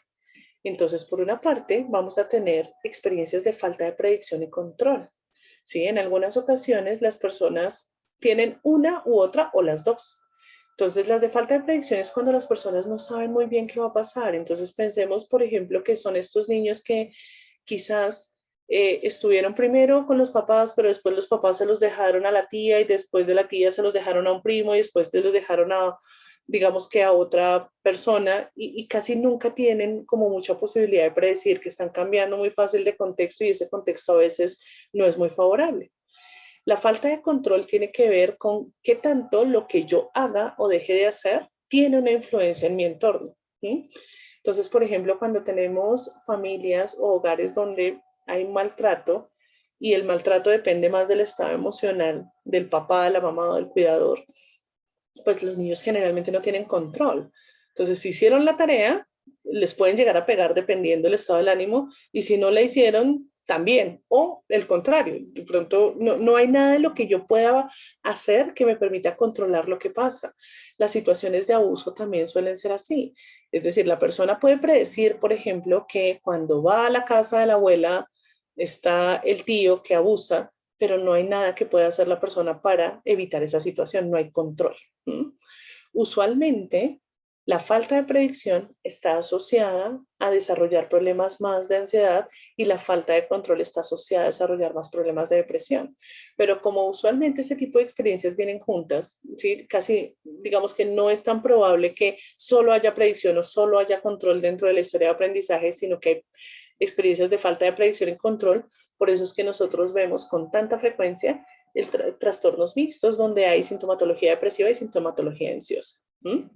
A: Entonces, por una parte, vamos a tener experiencias de falta de predicción y control. ¿Sí? En algunas ocasiones las personas tienen una u otra o las dos. Entonces, las de falta de predicción es cuando las personas no saben muy bien qué va a pasar. Entonces, pensemos, por ejemplo, que son estos niños que quizás estuvieron primero con los papás, pero después los papás se los dejaron a la tía y después de la tía se los dejaron a un primo y después se los dejaron a, digamos que a otra persona y casi nunca tienen como mucha posibilidad de predecir, que están cambiando muy fácil de contexto y ese contexto a veces no es muy favorable. La falta de control tiene que ver con qué tanto lo que yo haga o deje de hacer tiene una influencia en mi entorno. ¿Sí? Entonces, por ejemplo, cuando tenemos familias o hogares donde hay maltrato y el maltrato depende más del estado emocional del papá, de la mamá o del cuidador, pues los niños generalmente no tienen control. Entonces, si hicieron la tarea, les pueden llegar a pegar dependiendo del estado del ánimo, y si no la hicieron, también, o el contrario, de pronto no hay nada de lo que yo pueda hacer que me permita controlar lo que pasa. Las situaciones de abuso también suelen ser así, es decir, la persona puede predecir, por ejemplo, que cuando va a la casa de la abuela está el tío que abusa, pero no hay nada que pueda hacer la persona para evitar esa situación, no hay control. ¿Mm? Usualmente, la falta de predicción está asociada a desarrollar problemas más de ansiedad y la falta de control está asociada a desarrollar más problemas de depresión. Pero como usualmente ese tipo de experiencias vienen juntas, ¿sí? Casi digamos que no es tan probable que solo haya predicción o solo haya control dentro de la historia de aprendizaje, sino que hay experiencias de falta de predicción y control. Por eso es que nosotros vemos con tanta frecuencia trastornos mixtos donde hay sintomatología depresiva y sintomatología ansiosa. ¿Mm?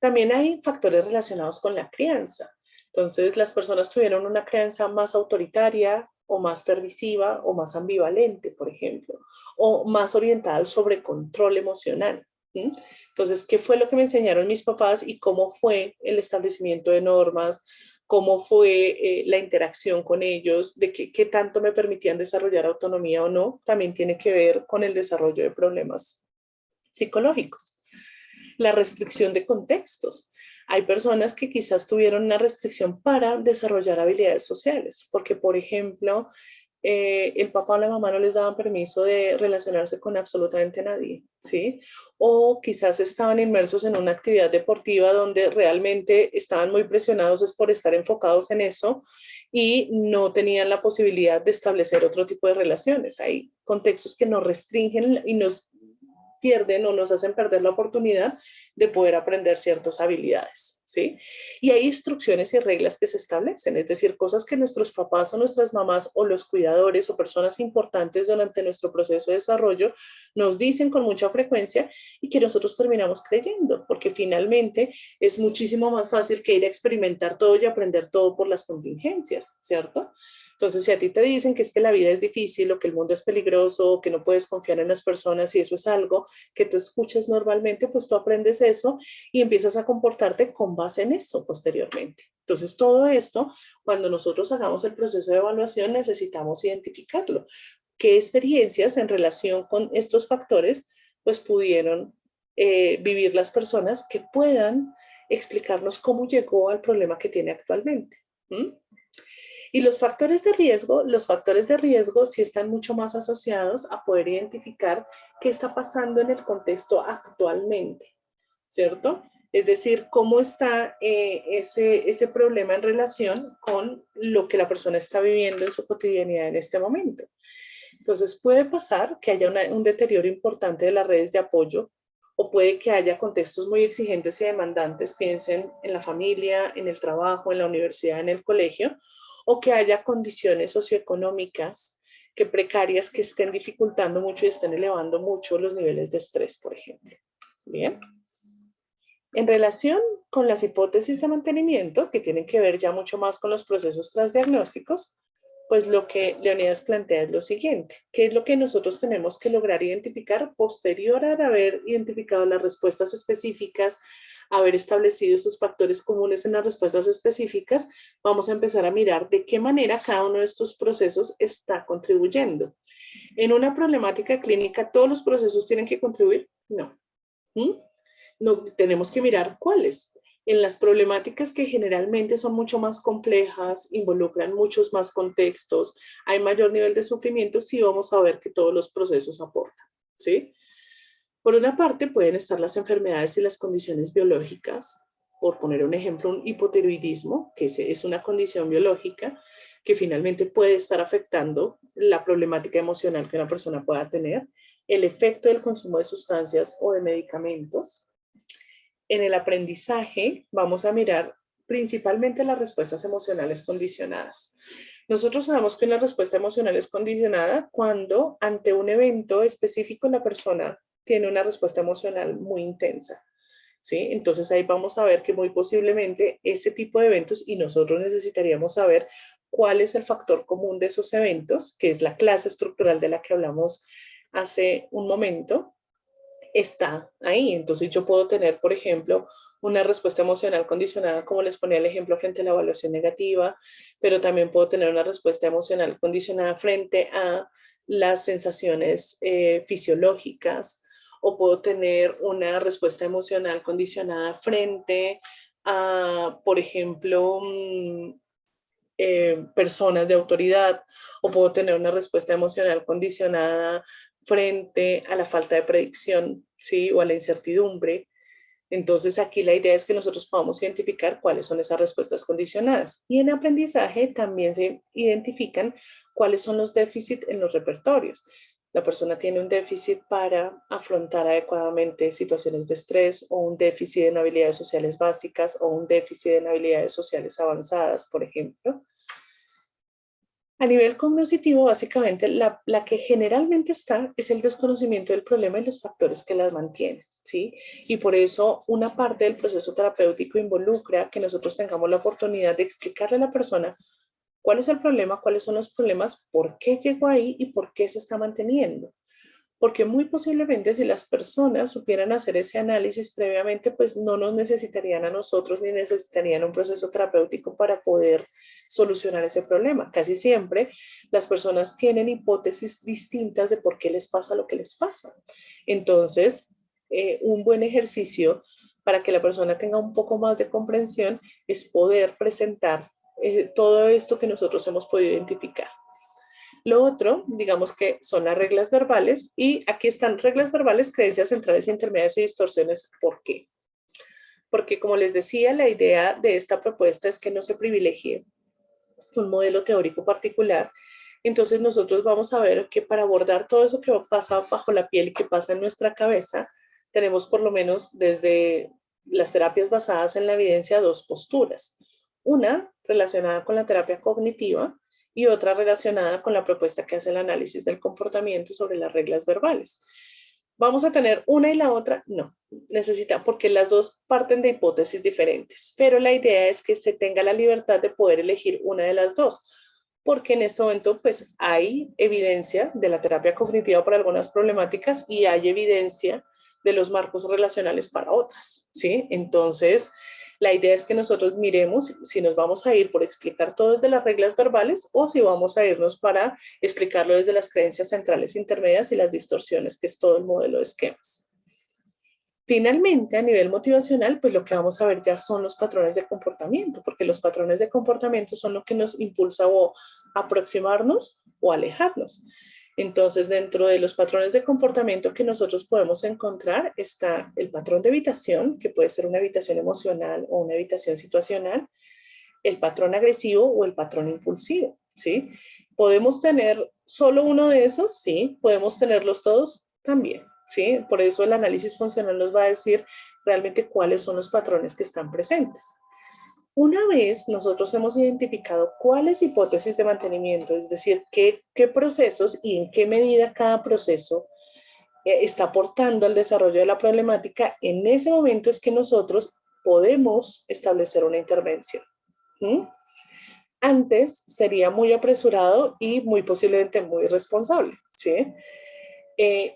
A: También hay factores relacionados con la crianza. Entonces, las personas tuvieron una crianza más autoritaria o más permisiva o más ambivalente, por ejemplo, o más orientada al sobrecontrol emocional. ¿Mm? Entonces, ¿qué fue lo que me enseñaron mis papás y cómo fue el establecimiento de normas? ¿Cómo fue la interacción con ellos? ¿De qué tanto me permitían desarrollar autonomía o no? También tiene que ver con el desarrollo de problemas psicológicos. La restricción de contextos. Hay personas que quizás tuvieron una restricción para desarrollar habilidades sociales, porque, por ejemplo, el papá o la mamá no les daban permiso de relacionarse con absolutamente nadie, ¿sí? O quizás estaban inmersos en una actividad deportiva donde realmente estaban muy presionados es por estar enfocados en eso y no tenían la posibilidad de establecer otro tipo de relaciones. Hay contextos que nos restringen y nos pierden o nos hacen perder la oportunidad de poder aprender ciertas habilidades, ¿sí? Y hay instrucciones y reglas que se establecen, es decir, cosas que nuestros papás o nuestras mamás o los cuidadores o personas importantes durante nuestro proceso de desarrollo nos dicen con mucha frecuencia y que nosotros terminamos creyendo, porque finalmente es muchísimo más fácil que ir a experimentar todo y aprender todo por las contingencias, ¿cierto? Entonces, si a ti te dicen que es que la vida es difícil o que el mundo es peligroso o que no puedes confiar en las personas y eso es algo que tú escuchas normalmente, pues tú aprendes eso y empiezas a comportarte con base en eso posteriormente. Entonces, todo esto, cuando nosotros hagamos el proceso de evaluación, necesitamos identificarlo. ¿Qué experiencias en relación con estos factores pues pudieron vivir las personas que puedan explicarnos cómo llegó al problema que tiene actualmente? ¿Mm? Y los factores de riesgo sí están mucho más asociados a poder identificar qué está pasando en el contexto actualmente, ¿cierto? Es decir, cómo está ese problema en relación con lo que la persona está viviendo en su cotidianidad en este momento. Entonces, puede pasar que haya un deterioro importante de las redes de apoyo o puede que haya contextos muy exigentes y demandantes, piensen en la familia, en el trabajo, en la universidad, en el colegio, o que haya condiciones socioeconómicas que precarias que estén dificultando mucho y estén elevando mucho los niveles de estrés, por ejemplo. Bien. En relación con las hipótesis de mantenimiento, que tienen que ver ya mucho más con los procesos transdiagnósticos, pues lo que Leonidas plantea es lo siguiente: ¿qué es lo que nosotros tenemos que lograr identificar posterior a haber identificado las respuestas específicas, haber establecido esos factores comunes en las respuestas específicas? Vamos a empezar a mirar de qué manera cada uno de estos procesos está contribuyendo. ¿En una problemática clínica todos los procesos tienen que contribuir? No. No, tenemos que mirar cuáles. En las problemáticas que generalmente son mucho más complejas, involucran muchos más contextos, hay mayor nivel de sufrimiento, sí vamos a ver que todos los procesos aportan, ¿sí? Por una parte pueden estar las enfermedades y las condiciones biológicas, por poner un ejemplo, un hipotiroidismo, que es una condición biológica que finalmente puede estar afectando la problemática emocional que una persona pueda tener, el efecto del consumo de sustancias o de medicamentos. En el aprendizaje vamos a mirar principalmente las respuestas emocionales condicionadas. Nosotros sabemos que una respuesta emocional es condicionada cuando ante un evento específico la persona tiene una respuesta emocional muy intensa, ¿sí? Entonces ahí vamos a ver que muy posiblemente ese tipo de eventos, y nosotros necesitaríamos saber cuál es el factor común de esos eventos, que es la clase estructural de la que hablamos hace un momento, está ahí. Entonces yo puedo tener, por ejemplo, una respuesta emocional condicionada, como les ponía el ejemplo, frente a la evaluación negativa, pero también puedo tener una respuesta emocional condicionada frente a las sensaciones fisiológicas, o puedo tener una respuesta emocional condicionada frente a, por ejemplo, personas de autoridad, o puedo tener una respuesta emocional condicionada frente a la falta de predicción, ¿sí? O a la incertidumbre. Entonces aquí la idea es que nosotros podamos identificar cuáles son esas respuestas condicionadas. Y en aprendizaje también se identifican cuáles son los déficits en los repertorios. La persona tiene un déficit para afrontar adecuadamente situaciones de estrés, o un déficit en habilidades sociales básicas, o un déficit en habilidades sociales avanzadas, por ejemplo. A nivel cognitivo, básicamente, la que generalmente está es el desconocimiento del problema y los factores que las mantienen, ¿sí? Y por eso una parte del proceso terapéutico involucra que nosotros tengamos la oportunidad de explicarle a la persona cuál es el problema, cuáles son los problemas, por qué llegó ahí y por qué se está manteniendo. Porque muy posiblemente si las personas supieran hacer ese análisis previamente, pues no nos necesitarían a nosotros ni necesitarían un proceso terapéutico para poder solucionar ese problema. Casi siempre las personas tienen hipótesis distintas de por qué les pasa lo que les pasa. Entonces, un buen ejercicio para que la persona tenga un poco más de comprensión es poder presentar todo esto que nosotros hemos podido identificar. Lo otro, digamos que son las reglas verbales, y aquí están reglas verbales, creencias centrales, intermedias y distorsiones. ¿Por qué? Porque, como les decía, la idea de esta propuesta es que no se privilegie un modelo teórico particular. Entonces nosotros vamos a ver que para abordar todo eso que pasa bajo la piel y que pasa en nuestra cabeza, tenemos por lo menos desde las terapias basadas en la evidencia dos posturas. Una relacionada con la terapia cognitiva y otra relacionada con la propuesta que hace el análisis del comportamiento sobre las reglas verbales. ¿Vamos a tener una y la otra? No, necesita, porque las dos parten de hipótesis diferentes, pero la idea es que se tenga la libertad de poder elegir una de las dos, porque en este momento pues hay evidencia de la terapia cognitiva para algunas problemáticas y hay evidencia de los marcos relacionales para otras, ¿sí? Entonces, la idea es que nosotros miremos si nos vamos a ir por explicar todo desde las reglas verbales o si vamos a irnos para explicarlo desde las creencias centrales intermedias y las distorsiones, que es todo el modelo de esquemas. Finalmente, a nivel motivacional, pues lo que vamos a ver ya son los patrones de comportamiento, porque los patrones de comportamiento son lo que nos impulsa o aproximarnos o alejarnos. Entonces, dentro de los patrones de comportamiento que nosotros podemos encontrar está el patrón de evitación, que puede ser una evitación emocional o una evitación situacional, el patrón agresivo o el patrón impulsivo, ¿sí? ¿Podemos tener solo uno de esos? Sí. ¿Podemos tenerlos todos? También, ¿sí? Por eso el análisis funcional nos va a decir realmente cuáles son los patrones que están presentes. Una vez nosotros hemos identificado cuáles hipótesis de mantenimiento, es decir, qué procesos y en qué medida cada proceso está aportando al desarrollo de la problemática, en ese momento es que nosotros podemos establecer una intervención. ¿Mm? Antes sería muy apresurado y muy posiblemente muy irresponsable, ¿sí?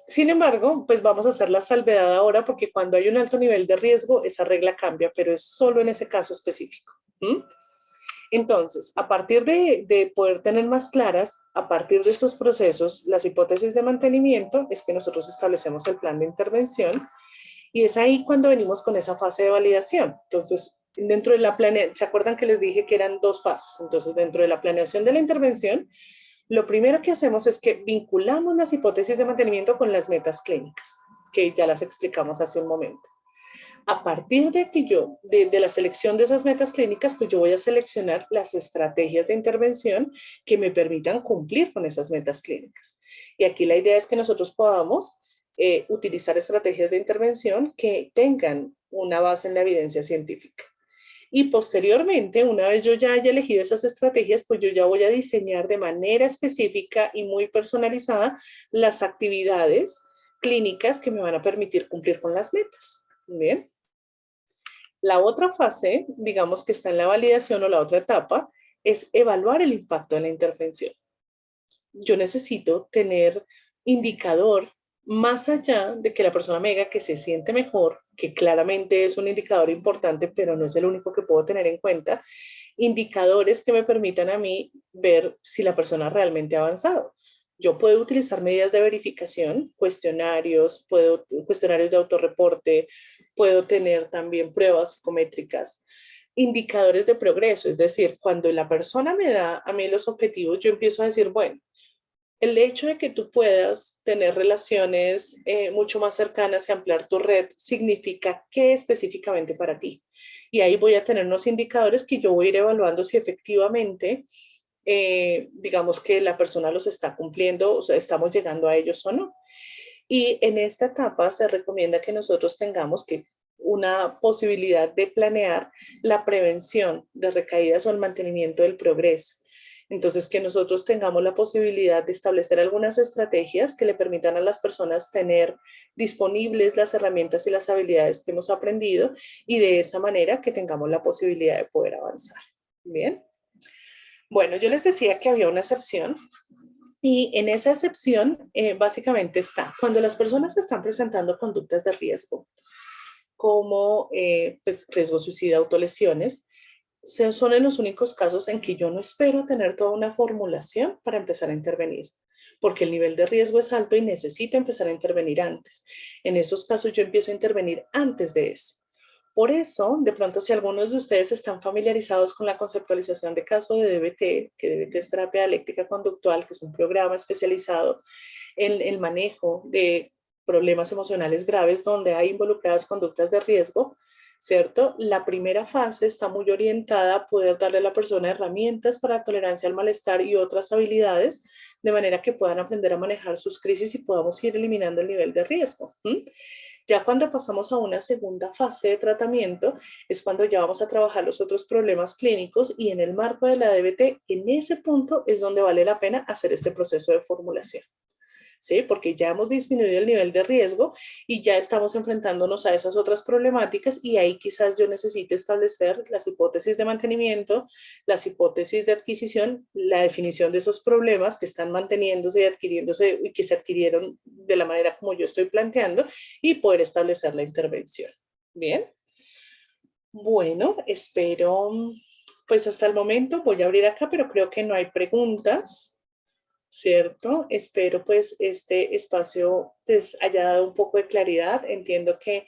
A: Sin embargo, pues vamos a hacer la salvedad ahora porque cuando hay un alto nivel de riesgo, esa regla cambia, pero es solo en ese caso específico. ¿Mm? Entonces, a partir de poder tener más claras, a partir de estos procesos, las hipótesis de mantenimiento, es que nosotros establecemos el plan de intervención y es ahí cuando venimos con esa fase de validación. Entonces, dentro de la planeación, ¿se acuerdan que les dije que eran dos fases? Entonces, dentro de la planeación de la intervención, lo primero que hacemos es que vinculamos las hipótesis de mantenimiento con las metas clínicas, que ya las explicamos hace un momento. A partir de que de la selección de esas metas clínicas, pues yo voy a seleccionar las estrategias de intervención que me permitan cumplir con esas metas clínicas. Y aquí la idea es que nosotros podamos utilizar estrategias de intervención que tengan una base en la evidencia científica. Y posteriormente, una vez yo ya haya elegido esas estrategias, pues yo ya voy a diseñar de manera específica y muy personalizada las actividades clínicas que me van a permitir cumplir con las metas. Bien. La otra fase, digamos que está en la validación o la otra etapa, es evaluar el impacto de la intervención. Yo necesito tener indicador más allá de que la persona me diga que se siente mejor, que claramente es un indicador importante, pero no es el único que puedo tener en cuenta, indicadores que me permitan a mí ver si la persona realmente ha avanzado. Yo puedo utilizar medidas de verificación, cuestionarios de autorreporte, puedo tener también pruebas psicométricas, indicadores de progreso, es decir, cuando la persona me da a mí los objetivos, yo empiezo a decir, bueno, el hecho de que tú puedas tener relaciones mucho más cercanas y ampliar tu red significa qué específicamente para ti. Y ahí voy a tener unos indicadores que yo voy a ir evaluando si efectivamente, digamos que la persona los está cumpliendo, o sea, estamos llegando a ellos o no. Y en esta etapa se recomienda que nosotros tengamos que una posibilidad de planear la prevención de recaídas o el mantenimiento del progreso. Entonces, que nosotros tengamos la posibilidad de establecer algunas estrategias que le permitan a las personas tener disponibles las herramientas y las habilidades que hemos aprendido y de esa manera que tengamos la posibilidad de poder avanzar. Bien. Bueno, yo les decía que había una excepción y en esa excepción básicamente está cuando las personas están presentando conductas de riesgo como pues, riesgo suicida, autolesiones, son en los únicos casos en que yo no espero tener toda una formulación para empezar a intervenir, porque el nivel de riesgo es alto y necesito empezar a intervenir antes. En esos casos yo empiezo a intervenir antes de eso. Por eso, de pronto, si algunos de ustedes están familiarizados con la conceptualización de caso de DBT, que DBT es terapia dialéctica conductual, que es un programa especializado en el manejo de problemas emocionales graves donde hay involucradas conductas de riesgo, ¿cierto? La primera fase está muy orientada a poder darle a la persona herramientas para tolerancia al malestar y otras habilidades, de manera que puedan aprender a manejar sus crisis y podamos ir eliminando el nivel de riesgo. Ya cuando pasamos a una segunda fase de tratamiento es cuando ya vamos a trabajar los otros problemas clínicos y en el marco de la DBT, en ese punto es donde vale la pena hacer este proceso de formulación. ¿Sí? Porque ya hemos disminuido el nivel de riesgo y ya estamos enfrentándonos a esas otras problemáticas y ahí quizás yo necesite establecer las hipótesis de mantenimiento, las hipótesis de adquisición, la definición de esos problemas que están manteniéndose y adquiriéndose y que se adquirieron de la manera como yo estoy planteando y poder establecer la intervención. Bien. Bueno, espero, pues hasta el momento voy a abrir acá, pero creo que no hay preguntas. ¿Cierto? Espero pues este espacio les haya dado un poco de claridad. Entiendo que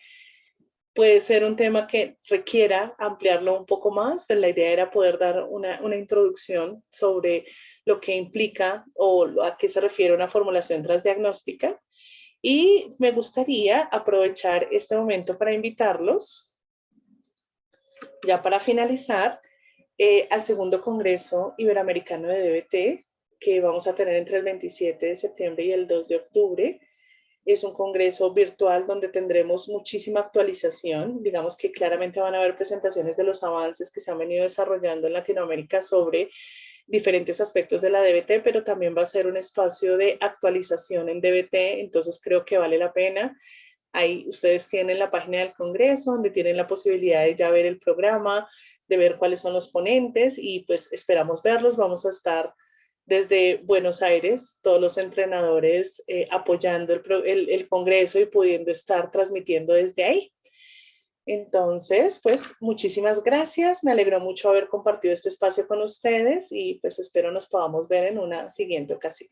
A: puede ser un tema que requiera ampliarlo un poco más, pero la idea era poder dar una introducción sobre lo que implica o a qué se refiere una formulación transdiagnóstica. Y me gustaría aprovechar este momento para invitarlos, ya para finalizar, al segundo Congreso Iberoamericano de DBT, que vamos a tener entre el 27 de septiembre y el 2 de octubre. Es un congreso virtual donde tendremos muchísima actualización. Digamos que claramente van a haber presentaciones de los avances que se han venido desarrollando en Latinoamérica sobre diferentes aspectos de la DBT, pero también va a ser un espacio de actualización en DBT, entonces creo que vale la pena. Ahí ustedes tienen la página del Congreso, donde tienen la posibilidad de ya ver el programa, de ver cuáles son los ponentes y pues esperamos verlos. Vamos a estar desde Buenos Aires, todos los entrenadores apoyando el Congreso y pudiendo estar transmitiendo desde ahí. Entonces, pues muchísimas gracias. Me alegró mucho haber compartido este espacio con ustedes y pues espero nos podamos ver en una siguiente ocasión.